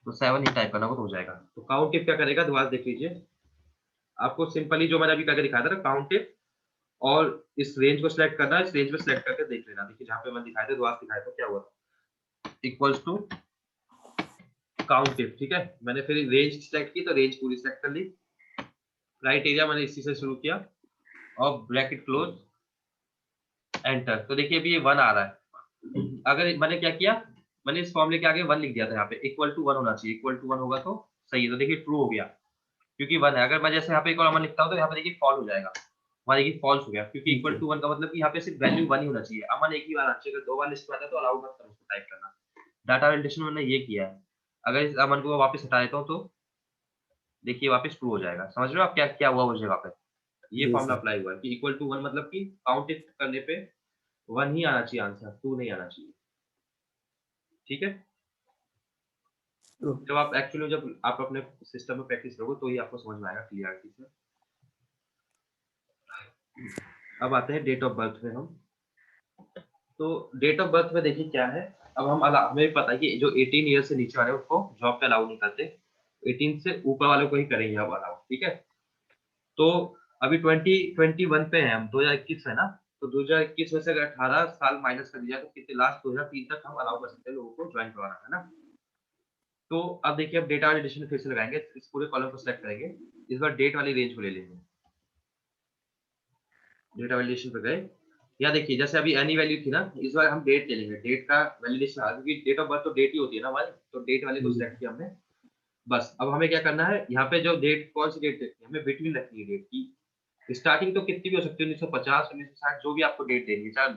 तो 7 ही टाइप करना होगा तो हो जाएगा। तो काउंट इफ क्या करेगा दोबारा देख लीजिए, आपको सिंपली जो मैंने अभी करके दिखाया था ना काउंट इफ, और इस रेंज को सिलेक्ट करना है, इस रेंज में सिलेक्ट करके देख लेना। देखिए जहाँ पे मैंने दिखाया था दोबारा दिखाया था क्या हुआ था, इक्वल्स टू काउंट इफ, ठीक है। मैंने फिर रेंज सिलेक्ट की तो रेंज पूरी सिलेक्ट कर ली, क्राइटेरिया मैंने इसी से शुरू किया और ब्रैकेट क्लोज, एंटर। तो देखिए अभी ये 1 आ रहा है। अगर मैंने क्या किया, मैंने इस फॉर्मूले के आगे 1 लिख दिया था, यहाँ पे इक्वल टू 1 होना चाहिए, इक्वल टू 1 होगा तो सही है। तो देखिए ट्रू हो गया क्योंकि 1 है। अगर मैं जैसे यहाँ पे एक और अमन लिखता हूँ तो यहाँ पे देखिए फॉल हो जाएगा, वहाँ देखिए फॉल्स हो गया क्योंकि इक्वल टू 1 का मतलब कि यहाँ पे सिर्फ वैल्यू 1 ही होना चाहिए। अमन एक ही बार आना चाहिए, अगर 2 बार लिस्ट में आता है तो अलाउ मत करो उसको टाइप करना। डाटा वैलिडेशन मैंने ये किया है। अगर इस अमन को वापस हटा देता हूँ तो देखिए वापस ट्रू हो जाएगा। समझ रहे हो आप क्या क्या हुआ उस जगह पे, ये जी फॉर्मूला सर। अप्लाई हुआ है कि इक्वल टू 1 मतलब कि काउंट इट करने पे 1 ही आना चाहिए आंसर, 2 नहीं आना चाहिए, ठीक है। जब आप एक्चुअली जब आप अपने सिस्टम में प्रैक्टिस करोगे तो ही आपको समझ में आएगा क्लियरिटी से। अब आते हैं डेट ऑफ बर्थ में हम। तो डेट ऑफ बर्थ में देखिए क्या है, अब हमें पता है कि जो 18 ईयर से नीचे वाले हैं उसको जॉब पे अलाउ नहीं करते, 18 से ऊपर वालों को ही करेंगे अब अलाउ, ठीक है। तो अभी 2021 पे हैं हम, 2021 है ना, तो 2021 में से अगर 18 साल माइनस कर दिया तो कितने लास्ट 2003 तक हम अलाउ कर सकते हैं लोगों को ज्वाइन करवाना, है ना। तो अब देखिए अब डेटा वैलिडेशन फिर से लगाएंगे, इस पूरे कॉलम को सिलेक्ट करेंगे, इस बार डेट वाली रेंज को ले लेंगे। डेटा वैलिडेशन पे गए, या देखिए जैसे अभी एनी वैल्यू थी ना, इस बार हम डेट ले लेंगे, डेट का वैलिडेशन आ, क्योंकि डेट ऑफ बर्थ तो डेट ही होती है ना हमारी, तो डेट वाले को सिलेक्ट किया हमने। बस अब हमें क्या करना है, यहाँ पे जो डेट कौन सी डेट रखनी है, हमें बिटवीन रखनी है डेट की। स्टार्टिंग तो कितनी भी हो सकती है, 1950 1960 जो भी आपको डेट देंगे, चाहे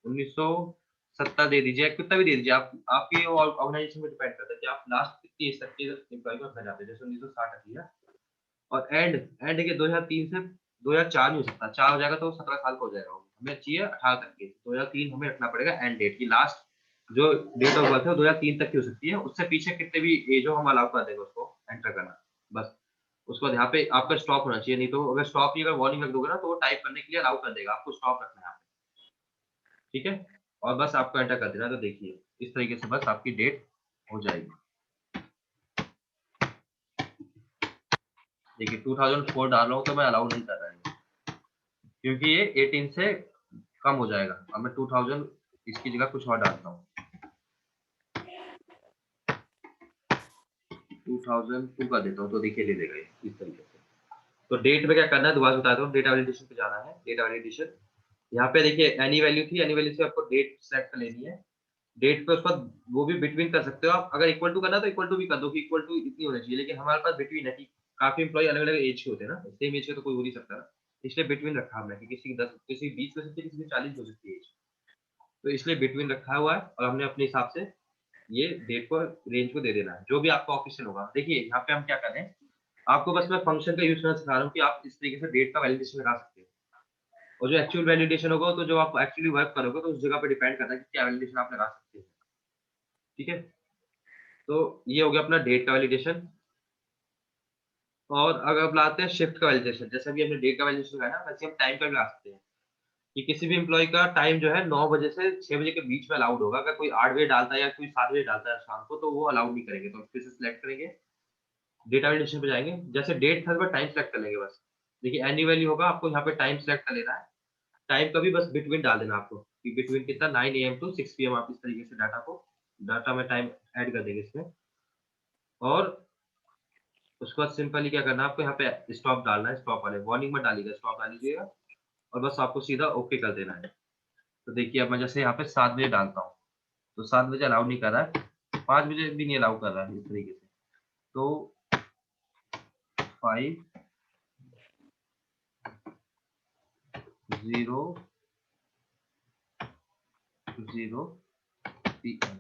1970 दे दीजिए, कितना भी दे दीजिए, आप आपके ऑर्गेनाइजेशन में डिपेंड करता है कि आप लास्ट कितनी एज तक के एम्प्लॉय को रखना चाहते हैं। जैसे 1960 रख लिया और एंड के 2003 से 2004 नहीं हो सकता, 4 हो जाएगा तो 17 साल का हो जाएगा वो। हमें चाहिए 18 तक के, 2003 हमें रखना पड़ेगा एंड डेट की, लास्ट जो डेट ऑफ बर्थ है 2003 तक की हो सकती है, उससे पीछे कितने भी एज हो हम अलाउ कर देंगे उसको एंटर करना, बस। उसके बाद यहाँ पे आपका स्टॉप होना चाहिए, नहीं तो अगर स्टॉप की अगर वार्निंग रख दोगे ना तो वो टाइप करने के लिए अलाउ कर देगा, आपको स्टॉप रखना है यहाँ पे, ठीक है। और बस आपको एंटर कर देना, तो देखिए इस तरीके से बस आपकी डेट हो जाएगी। देखिए 2004 डाल रहा हूँ तो मैं अलाउ नहीं कर रहा है, क्योंकि ये 18 से कम हो जाएगा। अब मैं 2000 इसकी जगह कुछ और डालता हूँ, 2002 का देता हूँ, तो देखिए ले लेगा ये इस तरीके से। तो डेट में क्या करना है दोबारा बताता हूँ, डेटा वैलिडेशन पे जाना है, डेटा वैलिडेशन। यहाँ पे देखिए एनी वैल्यू थी, एनी वैल्यू से आपको डेट सेलेक्ट कर लेनी है। डेट पे उसका वो भी बिटवीन कर सकते हो आप, अगर इक्वल टू करना तो इक्वल टू भी कर दो कि इक्वल टू इतनी होनी चाहिए, लेकिन हमारे पास बिटवीन है कि काफी एम्प्लॉय अलग अलग एज के होते हैं ना, सेम एज के तो कोई हो नहीं सकता ना, इसलिए बिटवीन रखा हमने कि किसी की 10, किसी की 20 हो सकती है, किसी की 40 हो सकती है एज, तो इसलिए बिटवीन रखा हुआ है। और हमने अपने हिसाब से ये डेट को रेंज को दे देना है, जो भी आपका ऑफिशियल होगा। देखिए यहाँ पे हम क्या कर रहे हैं, आपको बस मैं फंक्शन का यूज करना सिखा रहा हूँ कि आप इस तरीके से डेट का वैलिडेशन लगा सकते हो। और जो एक्चुअल वैलिडेशन होगा तो जो आप एक्चुअली वर्क करोगे तो उस जगह पे डिपेंड करता है कि क्या वैलिडेशन आप लगा सकते हैं, ठीक है। तो ये हो गया अपना डेट का वैलिडेशन। और अगर अब लाते हैं शिफ्ट का वैलिडेशन, जैसे अभी हमने डेट का वैलिडेशन लगाया ना, वैसे हम टाइम का भी ला सकते हैं कि किसी भी एम्प्लॉय का टाइम जो है 9 बजे से 6 बजे के बीच में अलाउड होगा। अगर कोई 8 बजे डालता है या कोई 7 बजे डालता है शाम को, तो वो अलाउड नहीं करेंगे। तो फिर से सिलेक्ट करेंगे, डेटा वैलिडेशन पे जाएंगे, जैसे डेट था टाइम सेलेक्ट कर लेंगे बस। देखिए एनी वैल्यू होगा, आपको यहाँ पे टाइम सेलेक्ट कर लेना है। टाइम का भी बस बिटवीन डाल देना आपको कि बिटवीन कितना 9 AM टू 6 PM, आप इस तरीके से डाटा में टाइम ऐड कर देंगे इसमें। और उसके बाद सिंपली क्या करना है, आपको यहाँ पे स्टॉप डालना है, स्टॉप वाले वार्निंग मत डालिएगा, स्टॉप डाल लीजिएगा और बस आपको सीधा ओके कर देना है। तो देखिए अब मैं जैसे यहाँ पे 7 बजे डालता हूँ, तो 7 बजे अलाउ नहीं कर रहा है, 5 बजे भी नहीं अलाउ कर रहा है इस तरीके से। तो 5 0 0 PM,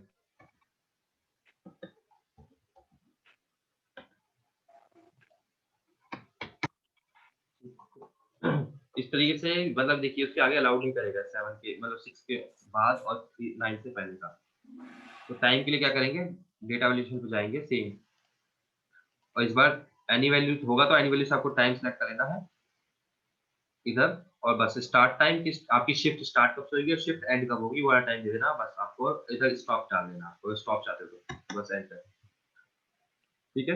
इस तरीके से, मतलब देखिए उसके आगे अलाउड नहीं करेगा 7 के, मतलब 6 के बाद और 9 से पहले का। तो टाइम के लिए क्या करेंगे, डेटा वैल्यूशन पे जाएंगे सेम, और इस बार एनी वैल्यू होगा तो एनी वैल्यू से आपको टाइम सेलेक्ट कर लेना है इधर। और बस स्टार्ट टाइम की, आपकी शिफ्ट स्टार्ट कब से होगी और शिफ्ट एंड कब होगी वो वाला टाइम दे देना, बस आपको इधर स्टॉप डाल देना, आपको स्टॉप चाहते हो तो बस एंटर, ठीक है।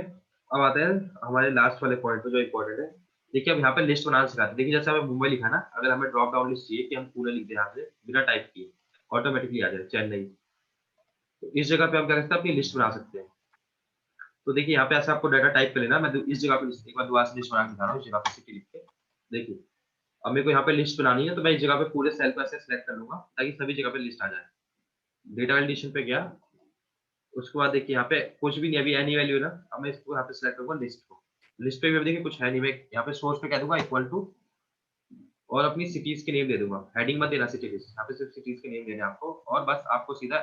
अब आते हैं हमारे लास्ट वाले पॉइंट पे जो इम्पोर्टेंट है। देखिए अब यहाँ पे लिस्ट बनाना सिखाते हैं। देखिए जैसे हमें मुंबई लिखा ना, अगर हमें ड्रॉप डाउन लिस्ट चाहिए कि हम पुणे लिख दें यहाँ से बिना टाइप किए, ऑटोमेटिकली आ जाए चेन्नई, तो इस जगह पे हम क्या करते हैं, अपनी लिस्ट बना सकते हैं। तो देखिए यहाँ पे ऐसा आपको डाटा टाइप कर लेना, मैं इस जगह पे एक बार दोबारा से लिस्ट बना के दिखा रहा हूँ, इस जगह पे सिटी लिख के। देखिए अब मेरे को यहाँ पे लिस्ट बनानी है, तो मैं इस जगह पे पूरे सेल को ऐसे सेलेक्ट कर लूंगा ताकि सभी जगह पे लिस्ट आ जाए। डेटा वैलिडेशन पे गया, उसके बाद देखिए यहाँ पे कुछ भी नहीं, अभी एनी वैल्यू है ना, अब मैं इसको यहाँ पे सेलेक्ट करूंगा लिस्ट को। लिस्ट पे भी अब देखिए कुछ है नहीं, मैं यहाँ पे सोर्स पे कह दूंगा इक्वल टू, और अपनी सिटीज के नेम दे दूंगा, हेडिंग मत देना सिटी लिस्ट, यहाँ पे सिर्फ सिटीज के नेम देने आपको। और बस आपको सीधा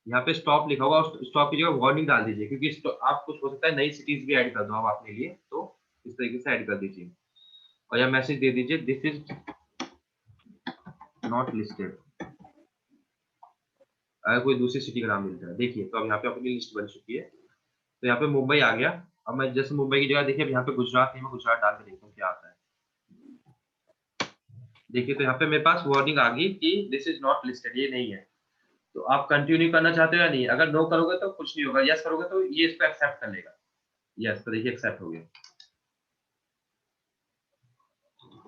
यहाँ पे स्टॉप लिखा होगा, स्टॉप की जगह वार्निंग डाल दीजिए, क्योंकि आप कुछ हो सकता है नई सिटीज भी ऐड कर दो आप अपने लिए, तो इस तरीके से ऐड कर दीजिए। और यह मैसेज दे दीजिए दिस इज नॉट लिस्टेड, अगर कोई दूसरी सिटी का नाम मिलता है। देखिए तो अब यहाँ पे अपनी लिस्ट बन चुकी है, तो यहाँ पे मुंबई आ गया। अब मैं जैसे मुंबई की जगह देखिए अब यहाँ पे गुजरात है, मैं गुजरात डाल के देखता हूँ क्या आता है। देखिए तो यहाँ पे मेरे पास वार्निंग आ गई कि दिस इज नॉट लिस्टेड, ये नहीं है। तो आप कंटिन्यू करना चाहते हो या नहीं, अगर नो करोगे तो कुछ नहीं होगा, यस करोगे तो ये इसको एक्सेप्ट कर लेगा। यस, तो देखिए एक्सेप्ट हो गया।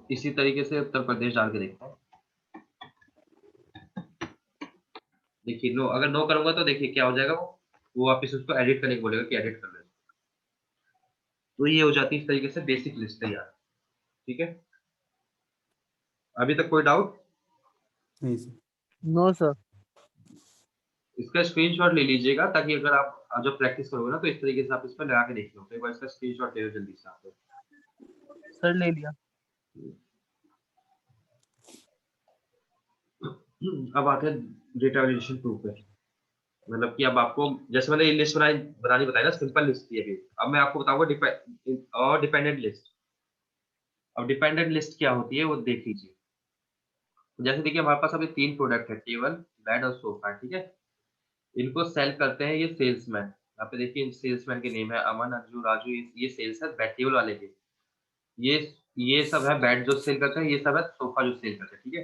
इसी तरीके से उत्तर प्रदेश डाल के देखते हैं। देखिए नो, अगर नो करूंगा तो देखिए क्या हो जाएगा, वो वापस उसको एडिट करने को बोलेगा कि एडिट कर ले। तो ये हो जाती है इस तरीके से बेसिक लिस्ट तैयार, ठीक है। अभी तक कोई डाउट? नहीं सर। No sir. इसका स्क्रीनशॉट ले लीजिएगा, ताकि अगर आप जब प्रैक्टिस करोगे ना तो इस तरीके से आप इस पर लगा के देख लो। तो एक बार इसका स्क्रीनशॉट ले लो जल्दी से आप लोग। सर ले लिया। अब आते हैं डेटा वैलिडेशन 2 पे। मतलब कि अब आपको, जैसे मैंने ये लिस्ट बनानी बताई ना, सिंपल लिस्ट थी अभी, अब मैं आपको बताऊंगा डिपेंडेंट लिस्ट। अब डिपेंडेंट लिस्ट क्या होती है वो देख लीजिए। जैसे देखिए हमारे पास अभी 3 प्रोडक्ट है, टेबल, बेड और सोफा, ठीक है? इनको सेल करते हैं ये सेल्समैन। यहाँ पे देखिए इन सेल्समैन के नेम है अमन, अंजू, राजू, ये सेल्स है बेड टेबल वाले के। ये ये सब है बेड जो सेल करते हैं, ये सब है सोफा जो सेल करते हैं, ठीक है?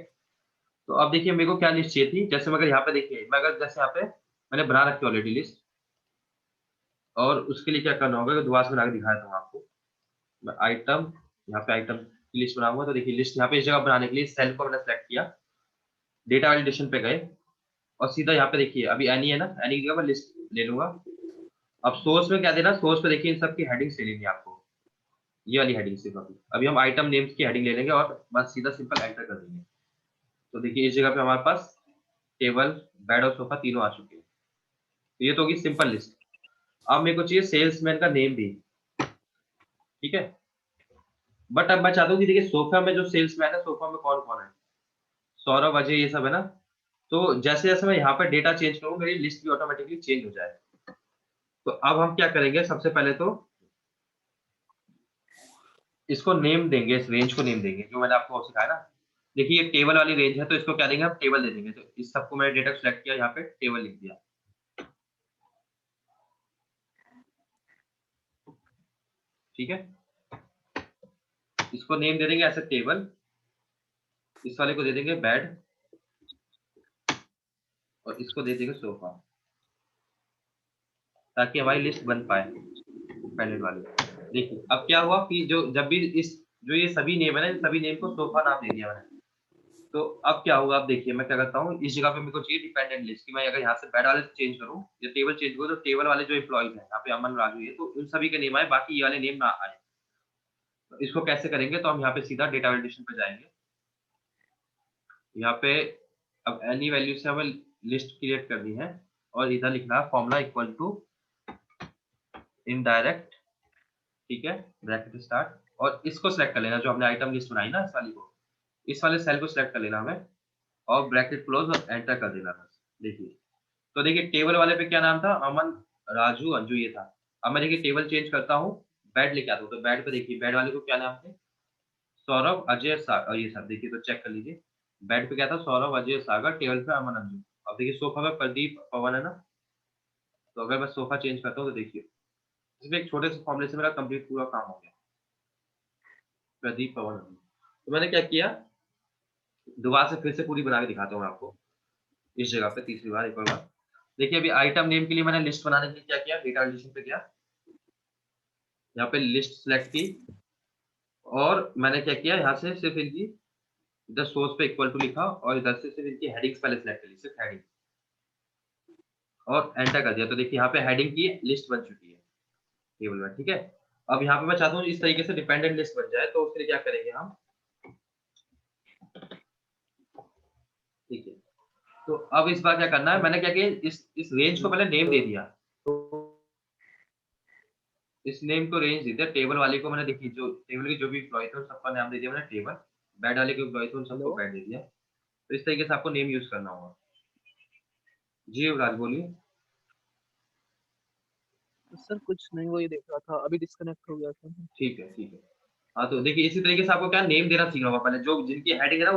तो अब देखिए मेरे को क्या लिस्ट चाहिए थी, जैसे मैं अगर यहाँ पे देखिए, मैं अगर जैसे यहाँ पे मैंने बना रखी है ऑलरेडी लिस्ट, और उसके लिए क्या करना होगा, दोबारा से बना के दिखा देता हूँ आपको। मैं आइटम, यहाँ पे आइटम की लिस्ट बनाऊंगा, तो देखिए लिस्ट यहाँ पे इस जगह बनाने के लिए सेल को मैंने सेलेक्ट किया, डेटा वैलिडेशन पे गए, और सीधा यहाँ पे देखिए अभी एनी है ना, एनी की जगह मैं लिस्ट ले लूंगा। अब सोर्स में क्या देना, सोर्स पे देखिए इन सब की हेडिंग्स ले लेंगे आपको, ये वाली हेडिंग सिर्फ अभी हम आइटम नेम्स की हेडिंग ले लेंगे और बस सीधा सिंपल एंटर कर देंगे। तो देखिए इस जगह पे हमारे पास टेबल, बेड और सोफा तीनों आ चुके हैं। तो ये तो होगी सिंपल लिस्ट। अब मेरे को चाहिए सेल्समैन का नेम भी, ठीक है? बट अब मैं चाहता हूँ कि देखिए सोफा में जो सेल्समैन है, सोफा में कौन कौन है, सौरभ, अजय, ये सब है ना। तो जैसे जैसे मैं यहाँ पे डेटा चेंज करूँ, मेरी लिस्ट भी ऑटोमेटिकली चेंज हो जाए। तो अब हम क्या करेंगे, सबसे पहले तो इसको नेम देंगे, इस रेंज को नेम देंगे जो मैंने आपको सिखाया ना। देखिए ये टेबल वाली रेंज है, तो इसको क्या देंगे, हम टेबल दे देंगे। तो इस सबको मैंने डेटा सेलेक्ट किया, यहाँ पे टेबल लिख दिया, ठीक है? इसको नेम दे देंगे ऐसे टेबल, इस वाले को दे देंगे बेड, और इसको दे देंगे सोफा, ताकि हमारी लिस्ट बन पाए पहले वाली। देखिए अब क्या हुआ कि जो जब भी इस जो ये सभी नेम है ना, इन सभी नेम को सोफा नाम दे दिया मैंने। तो अब क्या होगा, अब देखिए मैं क्या करता हूँ, इस जगह पे मेरे को चाहिए डिपेंडेंट लिस्ट की। मैं अगर यहाँ से बेड वाले से चेंज करूँ या टेबल चेंज करूँ, तो टेबल वाले जो एम्प्लॉइज हैं यहाँ पे अमन, राजू, ये तो उन सभी के नेम आए, बाकी ये वाले नेम ना आए। तो इसको कैसे करेंगे, तो हम यहाँ पे सीधा डेटा वैलिडेशन पे जाएंगे। यहाँ पे अब एनी वैल्यू से हमें लिस्ट क्रिएट करनी है, और इधर लिखना है फॉर्मूला इक्वल टू इनडायरेक्ट, ठीक है, ब्रैकेट स्टार्ट, और इसको सिलेक्ट कर लेना जो हमने आइटम लिस्ट बनाई ना, इस वाली को, इस वाले सेल को सिलेक्ट कर लेना हमें, और ब्रैकेट क्लोज और एंटर कर देना बस। देखिए तो देखिए टेबल वाले पे क्या नाम था, अमन, राजू, अंजू, ये था। अब मैं देखिए टेबल चेंज करता हूँ, बेड लेके आता हूँ, तो बेड पे देखिए बेड वाले को क्या नाम थे, सौरभ, अजय, सागर, ये सब देखिए, तो चेक कर लीजिए। बेड पे क्या था, सौरभ, अजय, सागर, टेबल पे अमन, अंजू। अब देखिए सोफा पे प्रदीप, पवन है ना। तो अगर मैं सोफा चेंज करता हूँ, तो देखिए सिर्फ एक छोटे से फॉर्मूले से मेरा कंप्लीट पूरा काम हो गया, प्रदीप, पवन, अंजू। तो मैंने क्या किया, दोबारा से फिर से पूरी बना के दिखाता हूँ मैं आपको, इस जगह पे तीसरी बार, एक और बार। देखिए अभी आइटम नेम के लिए मैंने लिस्ट बनाने के लिए क्या किया, डेटा वैलिडेशन पे गया, यहाँ पे लिस्ट सेलेक्ट की, और मैंने क्या किया, यहाँ से सिर्फ इनकी इधर सोर्स पे इक्वल टू लिखा, और इधर से सिर्फ इनकी हेडिंग्स पहले सेलेक्ट करी, सिर्फ हेडिंग, और एंटर कर दिया। तो देखिए यहाँ पे हेडिंग की लिस्ट बन चुकी है टेबल में, ठीक है? अब यहाँ पे मैं चाहता हूँ इस तरीके से डिपेंडेंट लिस्ट बन जाए, तो उसके लिए क्या करेंगे हम, ठीक है? तो अब इस बार क्या करना है, मैंने क्या किया, इस रेंज को पहले नेम दे दिया। तो इस नेम को रेंज दे दिया, टेबल वाले को मैंने देखिए जो टेबल के जो भी एम्प्लॉय थे उन सबका नाम दे दिया मैंने टेबल, बेड वाले के एम्प्लॉय थे उन सबको हेलो बेड दे दिया। तो इस तरीके से आपको नेम यूज करना होगा। जी युवराज बोलिए। सर, कुछ नहीं, वही देख रहा था, अभी डिस्कनेक्ट हो गया था। ठीक है, ठीक है। हाँ तो देखिए इसी तरीके से आपको क्या नेम देना सीखना होगा पहले, जो जिनकी हेडिंग है ना,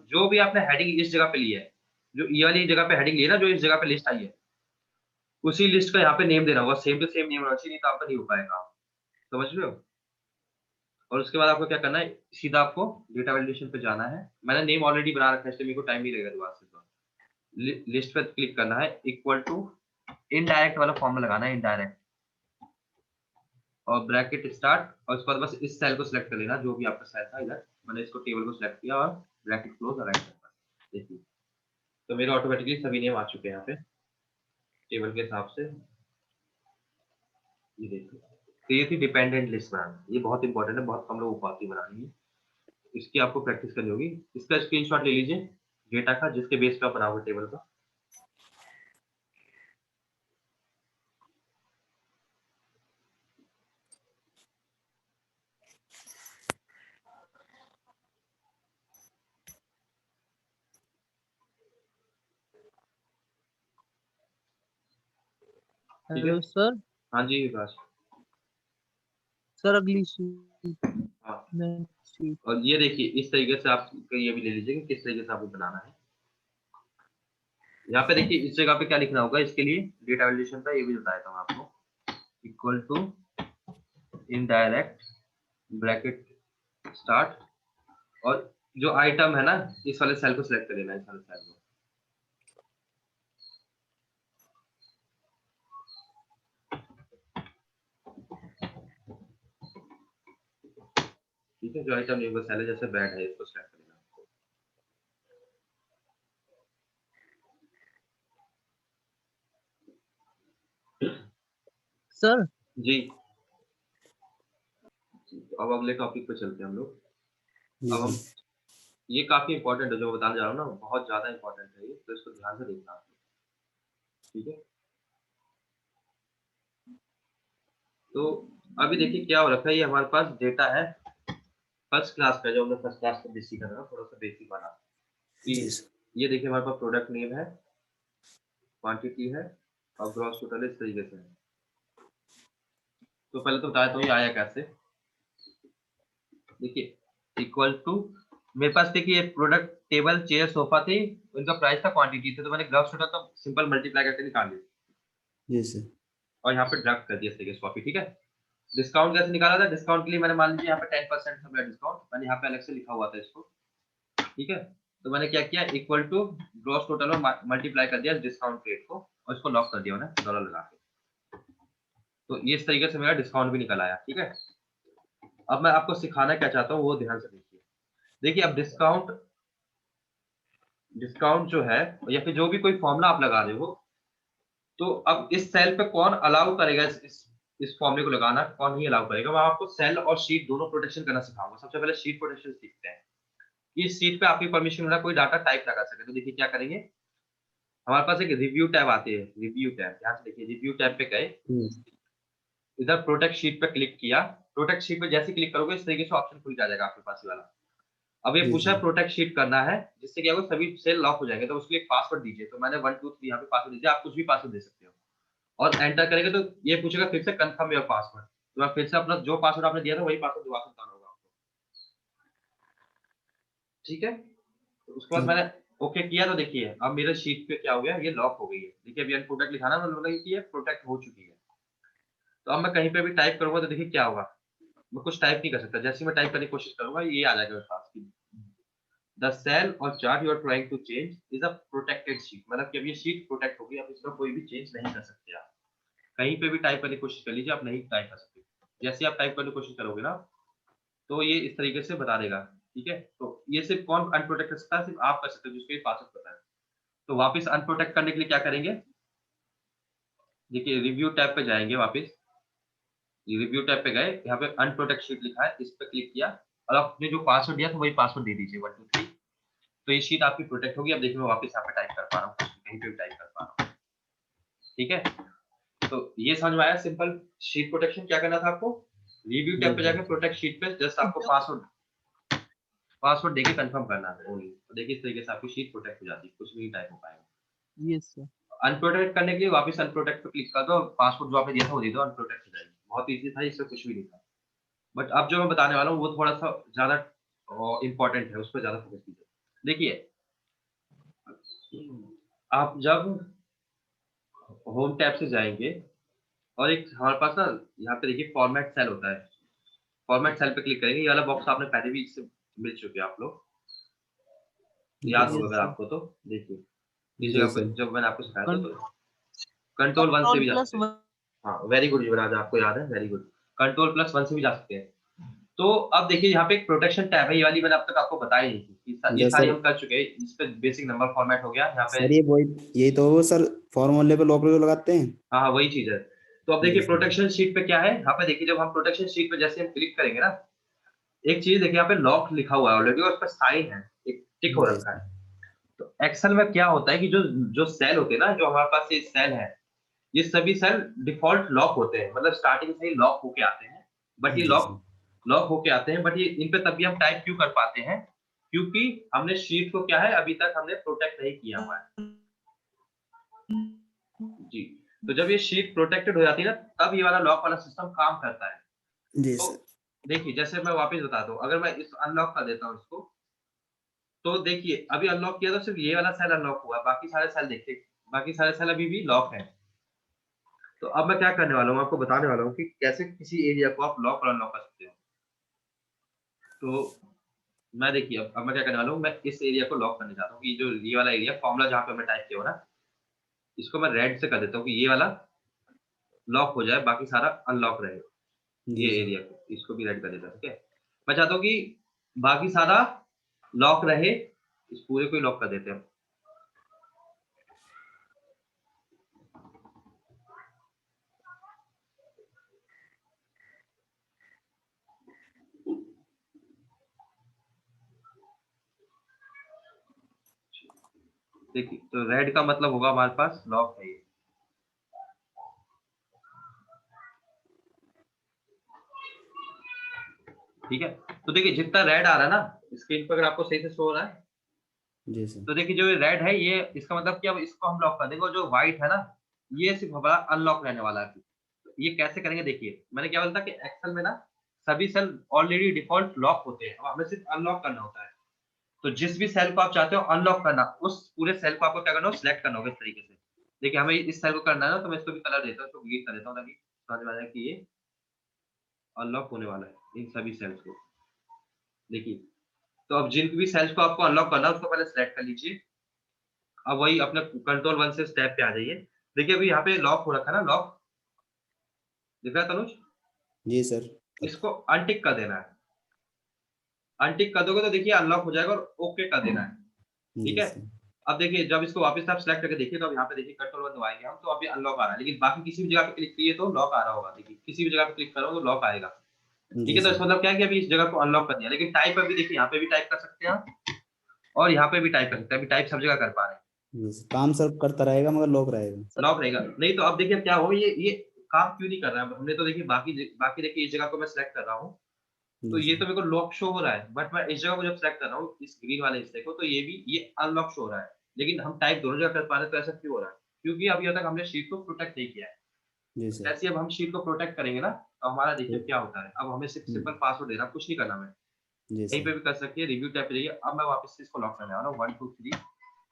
जो भी आपने हेडिंग इस जगह पे ली है, जो ये वाली जगह पे हेडिंग ली है ना, जो इस जगह पे लिस्ट आई है, उसी लिस्ट का यहाँ पे नेम देना होगा, सेम टू सेम नेम होना चाहिए, नहीं तो आपका नहीं हो पाएगा। समझ रहे हो? और उसके बाद आपको क्या करना है, सीधा आपको डेटा वैलिडेशन पे जाना है। मैंने नेम ऑलरेडी बना रखा है, इसलिए मेरे को टाइम नहीं लगेगा दोबारा से। तो लिस्ट पे क्लिक करना है, इक्वल टू इनडायरेक्ट वाला फॉर्मूला लगाना है, इनडायरेक्ट, और ब्रैकेट स्टार्ट, और उसके बाद बस इस सेल को सिलेक्ट कर लेना जो भी आपका सेल था इधर। मैंने इसको टेबल को सिलेक्ट किया, और ब्रैकेट क्लोज और राइट कर। देखिए तो मेरे ऑटोमेटिकली सभी नेम आ चुके हैं यहाँ पे टेबल के हिसाब से। ये देखिए, तो ये थी डिपेंडेंट लिस्ट बनाना, ये बहुत इंपॉर्टेंट है, बहुत कम लोगों को आती है बनानी है। इसकी आपको प्रैक्टिस करनी होगी। इसका स्क्रीनशॉट ले लीजिए डेटा का, जिसके बेस पे आप बनाओगे टेबल का। ठीक है? Hello sir. हाँ जी विकास। सर, अगली शीट हाँ में ठीक। और ये देखिए इस तरीके से आप ये भी ले लीजिए कि किस तरीके से आपको बनाना है। यहाँ पे देखिए इस जगह पे क्या लिखना होगा, इसके लिए डेटा वैलिडेशन का ये भी बता देता हूँ आपको। Equal to indirect bracket start, और जो आइटम है ना इस वाले सेल को सिलेक्ट कर लेना है, इस वाले सेल को। ठीक है, जो आइटम नहीं सेल है जैसे बैड है इसको सिलेक्ट कर लेना। सर जी, अब अगले टॉपिक पे चलते हैं हम लोग। अब हम ये काफी इंपॉर्टेंट है जो मैं बताने जा रहा हूँ ना, बहुत ज्यादा इंपॉर्टेंट है ये, तो इसको ध्यान से देखना आप लोग। ठीक है, तो अभी देखिए क्या हो रखा है, ये हमारे पास डेटा है फर्स्ट क्लास का, जो हमने फर्स्ट क्लास का बेसिक कर रहा हूँ, थोड़ा सा बेसिक बना कि ये देखिए हमारे पास प्रोडक्ट नेम है, क्वांटिटी है और ग्रॉस टोटल इस तरीके से है। तो पहले तो बताया तो ये आया कैसे। देखिए इक्वल टू, मेरे पास देखिए प्रोडक्ट टेबल चेयर सोफा थी, उनका प्राइस था क्वांटिटी थे, तो मैंने ग्रॉस टोटल तो सिंपल मल्टीप्लाई करके निकाल लिया। जी सर। और यहाँ पे ड्रग कर दिया इस तरीके से कॉपी। ठीक है, डिस्काउंट कैसे निकाला था, डिस्काउंट के लिए मैंने मान लीजिए यहाँ पे 10% था मेरा डिस्काउंट, मैंने यहाँ पे अलग से लिखा हुआ था इसको। ठीक है, तो मैंने क्या किया, इक्वल टू ग्रॉस टोटल में मल्टीप्लाई कर दिया डिस्काउंट रेट को, और इसको लॉक कर दिया मैंने डॉलर लगा के। तो ये इस तरीके से मेरा डिस्काउंट भी निकल आया। ठीक है, अब मैं आपको सिखाना क्या चाहता हूँ वो ध्यान से देखिए। देखिए अब डिस्काउंट जो है, या फिर जो भी कोई फॉर्मूला आप लगा रहे हो, तो अब इस सेल पे कौन अलाउ करेगा इस फॉर्मूले को लगाना, कौन नहीं अलाउ करेगा। मैं आपको सेल और शीट दोनों प्रोटेक्शन करना सिखाऊंगा। सबसे पहले शीट प्रोटेक्शन सीखते हैं। इस शीट पे आपकी परमिशन होना कोई डाटा टाइप ना कर सके। तो देखिए क्या करेंगे, हमारे पास एक रिव्यू टैब आती है, रिव्यू टैब, ध्यान से देखिए, रिव्यू टैब पे गए, इधर प्रोटेक्ट शीट पे क्लिक किया। प्रोटेक्ट शीट पे जैसे क्लिक करोगे इस तरीके से ऑप्शन खुल जाएगा आपके पास ये वाला। अब ये जी पूछा है सर। प्रोटेक्ट शीट करना है, जिससे क्या होगा सभी सेल लॉक हो जाएंगे। तो उसके लिए एक पासवर्ड दीजिए, तो मैंने 1 2 3 यहाँ पे पासवर्ड दीजिए, आप कुछ भी पासवर्ड दे सकते हो। और एंटर करेंगे तो ये पूछेगा फिर से कंफर्म योर पासवर्ड, तो मैं फिर से अपना जो पासवर्ड आपने दिया था वही पासवर्ड दोबारा से बताना होगा आपको। ठीक है, तो उसके बाद ठीक। मैंने ओके किया, तो देखिए अब मेरे शीट पे क्या हो गया, ये लॉक हो गई है। देखिए अभी अनप्रोटेक्ट लिखाना है, मतलब कि ये प्रोटेक्ट हो चुकी है। तो अब मैं कहीं पे भी टाइप करूंगा तो देखिए क्या होगा, मैं कुछ टाइप नहीं कर सकता। जैसे ही मैं टाइप करने की कोशिश करूंगा ये आ जाएगा मेरे पास, द सेल और chart you are trying to change is a protected sheet, मतलब कि अब ये शीट प्रोटेक्ट होगी, अब इसमें कोई भी चेंज नहीं कर सकते आप। कहीं पे भी टाइप करने की कोशिश कर लीजिए, आप नहीं टाइप कर सकते। जैसे आप टाइप करने की कोशिश करोगे ना, तो ये इस तरीके से बता देगा। ठीक है, तो ये सिर्फ कौन अनप्रोटेक्ट कर सकता है, सिर्फ आप कर सकते हो जिसको ये पासवर्ड पता है। तो वापस अनप्रोटेक्ट करने के लिए क्या करेंगे, देखिए रिव्यू टैब पे जाएंगे वापस, ये रिव्यू टैब पे गए, यहाँ पे अनप्रोटेक्ट शीट लिखा है, इस पे क्लिक किया, और आपने जो पासवर्ड दिया था वही पासवर्ड दे दीजिए 1 2 3। तो ये शीट आपकी प्रोटेक्ट होगी। अब देखिए मैं वापस यहाँ पे टाइप कर पा रहा हूँ, कहीं पे भी टाइप कर पा रहा हूँ। ठीक है, तो ये समझ में आया सिंपल शीट प्रोटेक्शन क्या करना था आपको। रिव्यू टैब पे जाकर प्रोटेक्ट शीट पे जस्ट आपको पासवर्ड देके कंफर्म करना है ओनली। तो देखिए इस तरीके से आपकी शीट प्रोटेक्ट हो जाती है, कुछ भी नहीं टाइप हो पाएगा। Yes sir. अनप्रोटेक्ट करने के लिए वापस अनप्रोटेक्ट पे क्लिक कर दो, पासवर्ड जो आपने दिया था वो दे दो, अनप्रोटेक्ट हो जाएगी। बहुत ईजी था, इससे कुछ भी नहीं था। बट अब जो मैं बताने वाला हूँ वो थोड़ा सा ज्यादा इंपॉर्टेंट है, उस पर ज्यादा फोकस कीजिए। देखिए आप जब होम टैब से जाएंगे, और एक हमारे पास ना यहाँ पे देखिए फॉर्मेट सेल होता है, फॉर्मेट सेल पे क्लिक करेंगे, ये वाला बॉक्स आपने पहले भी इससे मिल चुके हैं आप लोग, याद होगा यस अगर सर। आपको तो। देखिए इस जी जगह पे सर। जब मैंने आपको सिखाया था, तो कंट्रोल 1 से कंट्रोल भी जा प्लस सकते हैं। हाँ वेरी गुड युवराज, आपको याद है, वेरी गुड। कंट्रोल प्लस 1 से भी जा सकते हैं। तो अब देखिए यहाँ पे एक प्रोटेक्शन टैब है, ये वाली मैंने अब तक आपको बताई नहीं थी, ये सारी सर। हम कर चुके हैं। इस पे बेसिक नंबर फॉर्मेट हो गया यहाँ पे। सर ये वही, यही तो वो सर फॉर्मूले पे लॉक लगाते हैं। हाँ हाँ वही चीज है। तो अब जी देखिए सर। प्रोटेक्शन शीट पे क्या है, यहाँ पे देखिए जब हम प्रोटेक्शन शीट पे जैसे हम क्लिक करेंगे ना, एक चीज देखिए यहाँ पे लॉक लिखा हुआ है ऑलरेडी, और उस पर साइन है, एक टिक हो जी रखा सर। है। तो एक्सेल में क्या होता है कि जो जो सेल होते हैं ना, जो हमारे पास ये सेल है, ये सभी सेल डिफॉल्ट लॉक होते हैं, मतलब स्टार्टिंग से ही लॉक होके आते हैं। बट ये जी लॉक सर। लॉक होके आते हैं, बट ये इन पे तभी हम टाइप क्यों कर पाते हैं, क्योंकि हमने शीट को क्या है अभी तक हमने प्रोटेक्ट नहीं किया हुआ है। जी, तो जब ये शीट प्रोटेक्टेड हो जाती है ना, तब ये वाला लॉक वाला सिस्टम काम करता है। जी तो सर। देखिए जैसे मैं वापस बता दूं, अगर मैं इस अनलॉक कर देता हूँ इसको, तो देखिए अभी अनलॉक किया तो सिर्फ ये वाला सेल अनलॉक हुआ, बाकी सारे सेल देखिए, बाकी सारे सेल अभी भी लॉक है। तो अब मैं क्या करने वाला हूँ, आपको बताने वाला हूँ कि कैसे किसी एरिया को आप लॉक और अनलॉक कर सकते हो। तो मैं देखिए अब मैं क्या करने वाला हूँ, मैं इस एरिया को लॉक करने चाहता हूँ कि जो ये वाला एरिया फॉर्मूला जहाँ पे हमने टाइप किया हो ना, इसको मैं रेड से कर देता हूँ कि ये वाला लॉक हो जाए, बाकी सारा अनलॉक रहे। ये जी सर। एरिया को इसको भी रेड कर देता हूँ, ठीक है। मैं चाहता हूँ कि बाकी सारा लॉक रहे, इस पूरे को ही लॉक कर देते हैं। देखिए तो रेड का मतलब होगा हमारे पास लॉक है ये। ठीक है, तो देखिए जितना रेड आ रहा है ना स्क्रीन पर, अगर आपको सही से शो हो रहा है, जी सर। तो देखिए जो ये रेड है ये इसका मतलब कि अब इसको हम लॉक कर देंगे, और जो व्हाइट है ना ये सिर्फ हमारा अनलॉक रहने वाला है। तो ये कैसे करेंगे, देखिए मैंने क्या बोला था कि एक्सेल में ना सभी सेल ऑलरेडी डिफॉल्ट लॉक होते हैं, अब हमें सिर्फ अनलॉक करना होता है। तो जिस भी सेल को आप चाहते हो अनलॉक करना, उस पूरे सेल को आपको क्या करना हो, सिलेक्ट करना होगा इस तरीके से। देखिए हमें इस सेल को करना है ना, तो मैं इसको भी कलर देता हूँ, इसको ग्रीन कर देता हूँ ताकि समझ में आ जाए कि ये अनलॉक होने वाला है इन सभी सेल्स को। देखिए तो अब जिन भी सेल्स को आपको अनलॉक करना है उसको पहले सिलेक्ट कर लीजिए। अब वही अपने कंट्रोल 1 से स्टेप पे आ जाइए। देखिए अभी यहाँ पे लॉक हो रखा है ना, लॉक दिख रहा है तनुज, जी सर। इसको अनटिक कर देना है। अनटिक कर दोगे तो देखिए अनलॉक हो जाएगा, और ओके कर देना है। ठीक जी है, सर। अब देखिए जब इसको वापस आप सिलेक्ट करके देखिए, तो अब यहाँ पे देखिए कंट्रोल 1 दबाएंगे हम, तो अभी अनलॉक आ रहा है, लेकिन बाकी किसी भी जगह पे क्लिक किए तो लॉक आ रहा होगा। देखिए किसी भी जगह पे क्लिक करो तो लॉक आएगा। ठीक जी है, तो सर। इसका मतलब क्या है कि अभी इस जगह को अनलॉक कर दिया, लेकिन टाइप अभी देखिए यहाँ पे भी टाइप कर सकते हैं आप, और यहाँ पे भी टाइप कर सकते हैं। अभी टाइप सब जगह कर पा रहे हैं, जी सर, काम सर करता रहेगा मगर लॉक रहेगा। लॉक रहेगा नहीं। तो अब देखिए क्या हो, ये काम क्यों नहीं कर रहा है। हमने तो देखिए बाकी देखिए इस जगह को मैं सिलेक्ट कर रहा हूँ, तो जी ये सर। तो मेरे को लॉक शो हो रहा है, बट मैं इस जगह को जब सिलेक्ट कर रहा हूँ इस ग्रीन वाले हिस्से को, तो ये भी ये अनलॉक शो हो रहा है। लेकिन हम टाइप दोनों जगह कर पा रहे हैं, तो ऐसा क्यों हो रहा है, क्योंकि अभी तक हमने शीट को प्रोटेक्ट नहीं किया है। जी तो सर। जैसे अब हम शीट को प्रोटेक्ट करेंगे ना, तो हमारा देखिए तो- क्या होता है। अब हमें सिर्फ हम्म, सिंपल पासवर्ड देना, कुछ नहीं करना। मैं जी कहीं सर। पे भी कर सकती है, रिव्यू टैब पे जाइए। अब मैं वापस से इसको लॉक करने वाला हूँ 1 2 3,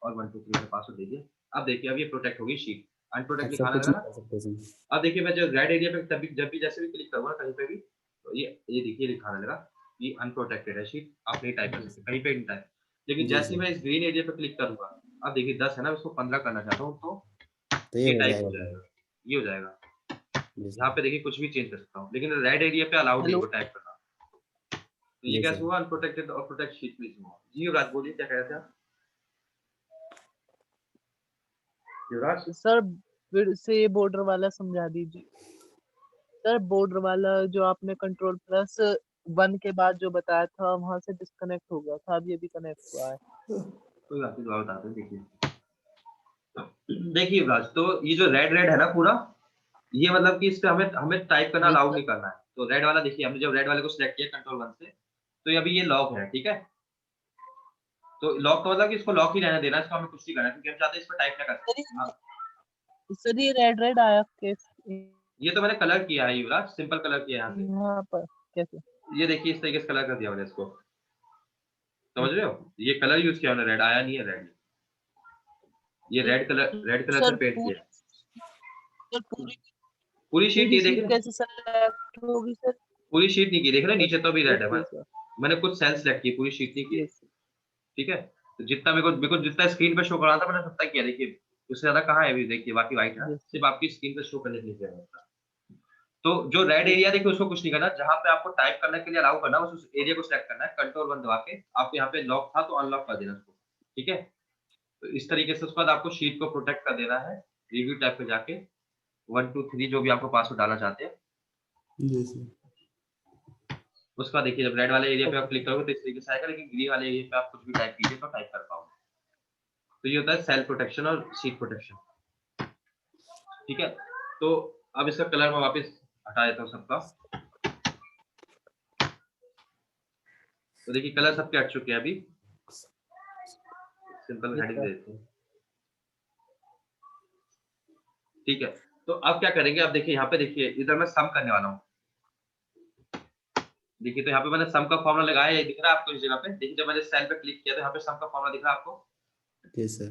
और 1 2 3 का पासवर्ड दे दिया। अब देखिए अब ये प्रोटेक्ट होगी शीट, अब अनप्रोटेक्ट सर लिखाने कुछ लगा नहीं ना। कर सकते सर। अब देखिए मैं जो रेड एरिया पे तभी जब भी जैसे भी क्लिक करूँगा कहीं पे भी, तो ये देखिए लिखाने लगा कि अनप्रोटेक्टेड है शीट, आप नहीं टाइप कर जी सकते सर। कहीं पे नहीं टाइप। लेकिन जी जैसे ही सर। मैं इस ग्रीन एरिया पे क्लिक करूंगा, अब देखिए 10 है ना, उसको 15 करना चाहता हूँ, तो तो ये ये हो टाइप हो जाएगा सर। जाएगा, ये हो जाएगा। जी यहाँ सर। पे देखिए कुछ भी चेंज कर सकता हूँ, लेकिन रेड एरिया पे अलाउड नहीं हेलो वो टाइप करना। तो ये जी कैसे सर। हुआ, अनप्रोटेक्टेड और प्रोटेक्ट शीट प्लीज हुआ। जी युवराज बोलिए क्या कह रहे थे आप। युवराज सर फिर से ये बॉर्डर वाला समझा दीजिए। सर बॉर्डर वाला जो आपने कंट्रोल+1 के बाद जो बताया था वहां से डिस्कनेक्ट हो गया था, अब ये भी कनेक्ट हुआ है। कोई बात नहीं, दोबारा बताते हैं। देखिए देखिए युवराज, तो ये जो रेड रेड है ना पूरा, ये मतलब कि इस पे हमें हमें टाइप करना जी अलाउड सर। नहीं करना है। तो रेड वाला देखिए, हमने जब रेड वाले को सिलेक्ट किया कंट्रोल 1 से, तो ये अभी ये लॉक है। ठीक है, तो लॉक का मतलब कि इसको लॉक ही रहने देना है, इसको हमें कुछ नहीं करना है, क्योंकि हम चाहते हैं इस पर टाइप ना कर सर सके। अब सर ये रेड रेड आया केस ये तो मैंने कलर किया है युवराज, सिंपल कलर किया है यहाँ से। यहाँ पर कैसे? ये देखिए इस तरीके से कलर कर दिया मैंने इसको, समझ रहे हो। ये कलर यूज किया मैंने, रेड आया नहीं है रेड, ये रेड कलर से सर पेंट किया है। पूरी पूरी शीट पूरी ये देख शीट रहे हैं, कैसे सेलेक्ट होगी सर? पूरी शीट नहीं की, देख रहे हैं नीचे तो भी रेड है। Okay sir. मैंने कुछ सेल सेलेक्ट किए, पूरी शीट नहीं की। यस। ठीक है, तो जितना मेरे को जितना स्क्रीन पे शो कर रहा था मैंने उतना किया। देखिए उससे ज्यादा कहाँ है अभी, देखिए बाकी व्हाइट है, यस। सिर्फ आपकी स्क्रीन पे शो करने के लिए किया है। तो जो रेड एरिया देखिए उसको कुछ नहीं करना, जहाँ पे आपको टाइप करने के लिए अलाउ करना है उस एरिया को सिलेक्ट करना है, कंट्रोल 1 दबा के आपको यहाँ पे लॉक था तो अनलॉक कर देना उसको। ठीक है, तो इस तरीके से उसके बाद आपको शीट को प्रोटेक्ट कर देना है। रिव्यू टैब पे जाके 1 2 3 जो भी आपको पासवर्ड डालना चाहते हैं, जी सर। उसका देखिए जब रेड वाले एरिया पे आप ओके क्लिक सर। करोगे तो इस तरीके से आएगा, लेकिन ग्रीन वाले एरिया पे आप कुछ भी टाइप कीजिए तो टाइप कर पाओगे। तो ये होता है सेल प्रोटेक्शन और शीट प्रोटेक्शन। ठीक है, तो अब इसका कलर मैं वापस हटा देता हूँ सबका। तो देखिए कलर सबके हट चुके हैं अभी, सिंपल यस हेडिंग सर। दे देते हैं। ठीक है, तो अब क्या करेंगे, अब देखिए यहाँ पे देखिए इधर मैं सम करने वाला हूँ। देखिए तो यहाँ पे मैंने सम का फॉर्मूला लगाया, ये दिख रहा है आपको इस जगह पे। देखिए जब मैंने सेल पे क्लिक किया तो यहाँ पे सम का फॉर्मूला दिख रहा है आपको, जी सर।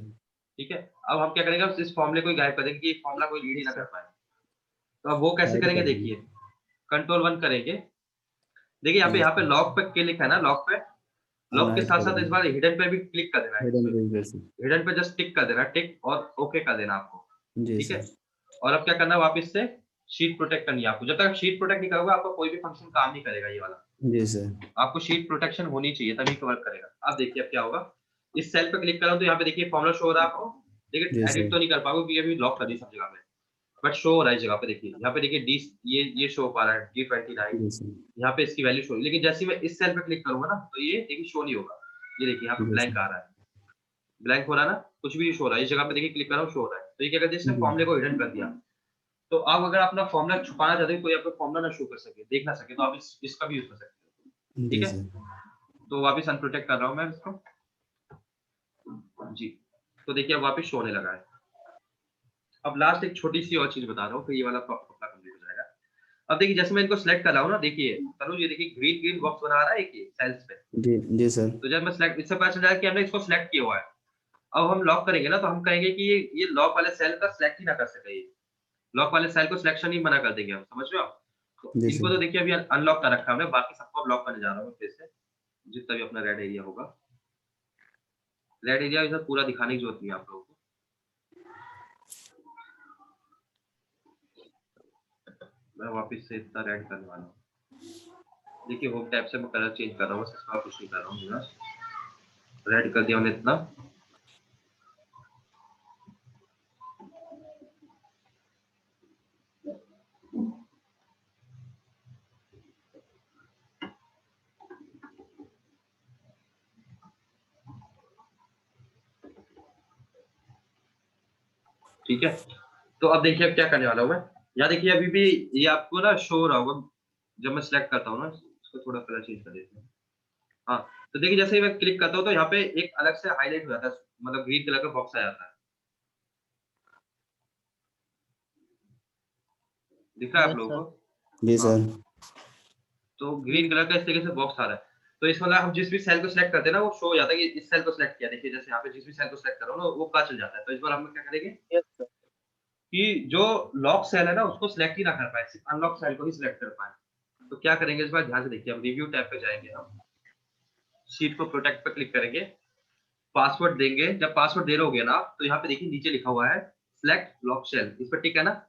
ठीक है। अब हम क्या करेंगे, इस फॉर्मूले को ही गायब कर देंगे कि ये फॉर्मूला कोई रीड ही ना कर पाए। तो अब वो कैसे हाइड करेंगे, कर देंगे। देखिए कंट्रोल 1 करेंगे। देखिए जी यहाँ पे सर। लॉक पे क्या लिखा है ना, लॉक पे, हाँ, लॉक के हाइड साथ कर साथ इस देंगे। बार हिडन पे भी क्लिक कर देना है। Hidden progress. हिडन पे जस्ट टिक कर देना, टिक और ओके कर देना आपको, जी ठीक है। सर। और अब क्या करना है, वापस से शीट प्रोटेक्ट करनी है आपको। जब तक शीट प्रोटेक्ट नहीं करोगे आपका कोई भी फंक्शन काम नहीं करेगा ये वाला। जी सर। आपको शीट प्रोटेक्शन होनी चाहिए तभी वर्क करेगा। अब देखिए अब क्या होगा, इस सेल पे क्लिक करो तो यहाँ पे देखिए फॉर्मूला शो हो रहा है आपको, लेकिन जी एडिट सर। तो नहीं कर पाओगे क्योंकि अभी लॉक कर दी सब जगह पे, बट शो हो रहा है इस जगह पे। देखिए यहाँ पे देखिए डी, ये शो पा रहा है D29, जी सर। यहाँ पे इसकी वैल्यू शो, लेकिन जैसे ही मैं इस सेल पे क्लिक करूंगा ना तो ये देखिए शो नहीं होगा। ये देखिए यहाँ पे जी ब्लैंक सर। आ रहा है, ब्लैंक हो रहा है ना, कुछ भी शो हो रहा है। इस जगह पे देखिए क्लिक कर रहा हूँ, शो हो रहा है। तो ये क्या करते हैं, इसने जी फॉर्मूले को हिडन कर दिया। तो आप अगर अपना फॉर्मूला छुपाना चाहते हैं, कोई आपका फॉर्मूला ना शो कर सके, देख ना सके, तो आप इसका भी यूज कर सकते हैं, ठीक जी है। सर। तो वापस अनप्रोटेक्ट कर रहा हूँ मैं इसको, जी। तो देखिए अब वापस शो होने लगा है। अब लास्ट एक छोटी सी और चीज बता रहा हूँ, फिर ये वाला अपना कंप्लीट हो जाएगा। अब देखिए जैसे मैं इनको सिलेक्ट कर रहा हूँ ना, देखिए तनुज ये देखिए ग्रीन ग्रीन बॉक्स बना रहा है एक सेल्स पे। जी जी सर। तो जब मैं सिलेक्ट, इससे पता चल जाएगा कि हमने इसको सिलेक्ट किया हुआ है। अब हम लॉक करेंगे ना तो हम कहेंगे कि ये लॉक वाले सेल का सिलेक्ट ही ना कर सके, ये लॉक वाले सेल को सिलेक्शन ही मना कर देंगे हम, समझ रहे हो आप। तो जी इनको सर। तो देखिए अभी अनलॉक कर रखा है हमने, बाकी सबको अब लॉक करने जा रहा हूँ फिर से, जितना भी अपना रेड एरिया होगा। रेड एरिया इधर पूरा दिखाने की जरूरत नहीं है आप लोगों को। मैं वापस से इतना रेड करने वाला हूँ। देखिए होम टैब से मैं कलर चेंज कर रहा हूँ, इसका कुछ नहीं कर रहा हूँ, बस रेड कर दिया मैंने इतना। ठीक है, तो अब देखिए अब क्या करने वाला हूँ मैं। यहाँ देखिए अभी भी ये आपको ना शो हो रहा होगा जब मैं सिलेक्ट करता हूँ ना, इसको थोड़ा कलर चेंज कर देते हैं। हाँ, तो देखिए जैसे ही मैं क्लिक करता हूँ तो यहाँ पे एक अलग से हाईलाइट हो जाता है, मतलब ग्रीन कलर का बॉक्स आ जाता है, दिख रहा है आप यस लोगों सर। को। जी हाँ, सर। तो ग्रीन कलर का इस तरीके से बॉक्स आ रहा है। तो इसमें मतलब हम जिस भी सेल को सिलेक्ट करते हैं ना वो शो हो जाता है कि इस सेल को सिलेक्ट किया। देखिए जैसे यहाँ पे जिस भी सेल को सिलेक्ट कर रहा हूँ ना वो पता चल जाता है। तो इस बार हम क्या करेंगे यस सर। कि जो लॉक सेल है ना उसको सिलेक्ट ही ना कर पाए, सिर्फ अनलॉक सेल को ही सिलेक्ट कर पाए। तो क्या करेंगे इस बार ध्यान से देखिए, हम रिव्यू टैब पे जाएंगे, हम शीट को प्रोटेक्ट पे क्लिक करेंगे, पासवर्ड देंगे। जब पासवर्ड दे रहोगे ना तो यहाँ पे देखिए नीचे लिखा हुआ है सिलेक्ट लॉक सेल, इस पर टिक है ना,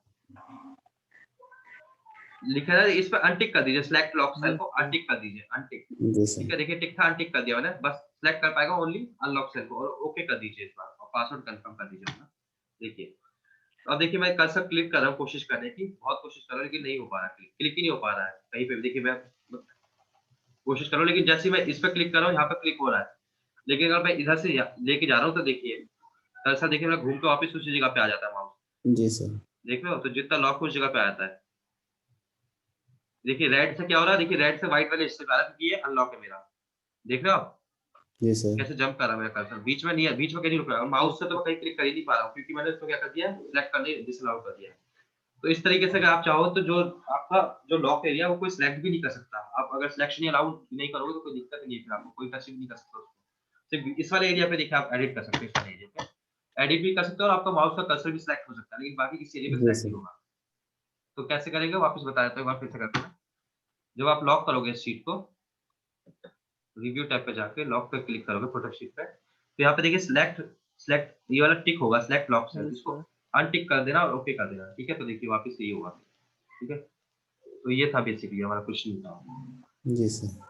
लिखा है इस पर अनटिक कर दीजिए, सिलेक्ट लॉक सेल यस को सर। अनटिक कर दीजिए, अनटिक। जी ठीक सर। है, देखिए टिक था, अनटिक कर दिया मैंने, बस सिलेक्ट कर पाएगा ओनली अनलॉक सेल को, और ओके कर दीजिए इस बार, और पासवर्ड कंफर्म कर दीजिए अपना। देखिए अब देखिए मैं कर्सर क्लिक कर रहा हूँ, कोशिश करने की, बहुत कोशिश कर रहा हूँ लेकिन नहीं हो पा रहा, क्लिक क्लिक ही नहीं हो पा रहा है कहीं पे भी। देखिए मैं कोशिश कर रहा हूँ लेकिन जैसे ही मैं इस पर क्लिक कर रहा हूँ यहाँ पे क्लिक हो रहा है, लेकिन अगर मैं इधर से लेके जा रहा हूँ तो देखिए कर्सर देखिए मैं घूम के वापस उसी जगह पे आ जाता है माउस, जी सर। देख रहे हो। तो जितना लॉक हो उस जगह पे आ जाता है। देखिए रेड से क्या हो रहा है, देखिए रेड से व्हाइट वाले इससे आ रहा है क्योंकि ये अनलॉक है मेरा, देख रहे हो आप जी सर। कैसे जंप कर रहा है मेरा कर्सर, बीच में नहीं है, बीच में कहीं रुक रहा है। और माउस से तो मैं कहीं क्लिक कर ही नहीं पा रहा हूँ क्योंकि मैंने इसको क्या कर दिया, सिलेक्ट करने डिसअलाउ कर दिया है। तो इस तरीके से अगर आप चाहो तो जो आपका जो लॉक एरिया वो कोई सिलेक्ट भी नहीं कर सकता। आप अगर सिलेक्शन अलाउ नहीं करोगे तो कोई दिक्कत नहीं है, फिर आपको कोई टच भी नहीं कर सकता उसको। सिर्फ इस वाले एरिया पे देखिए आप एडिट कर सकते हो, इस वाले एरिया पे एडिट भी कर सकते हो और आपका माउस का कर्सर भी सिलेक्ट हो सकता है, लेकिन बाकी किसी एरिया पे जी सिलेक्ट नहीं सर। होगा। तो कैसे करेंगे वापस बता देता हूँ, एक बार फिर से करते हैं। जब आप लॉक करोगे इस शीट को, रिव्यू टैब पे जाके लॉक पे क्लिक करोगे प्रोटेक्ट शीट पे, तो यहाँ पे देखिए सिलेक्ट सिलेक्ट ये वाला टिक होगा, सिलेक्ट लॉक सेल, यस इसको सर। अनटिक कर देना और ओके कर देना, ठीक है। तो देखिए वापस यही होगा, ठीक है। तो ये था बेसिकली हमारा क्वेश्चन था। जी सर।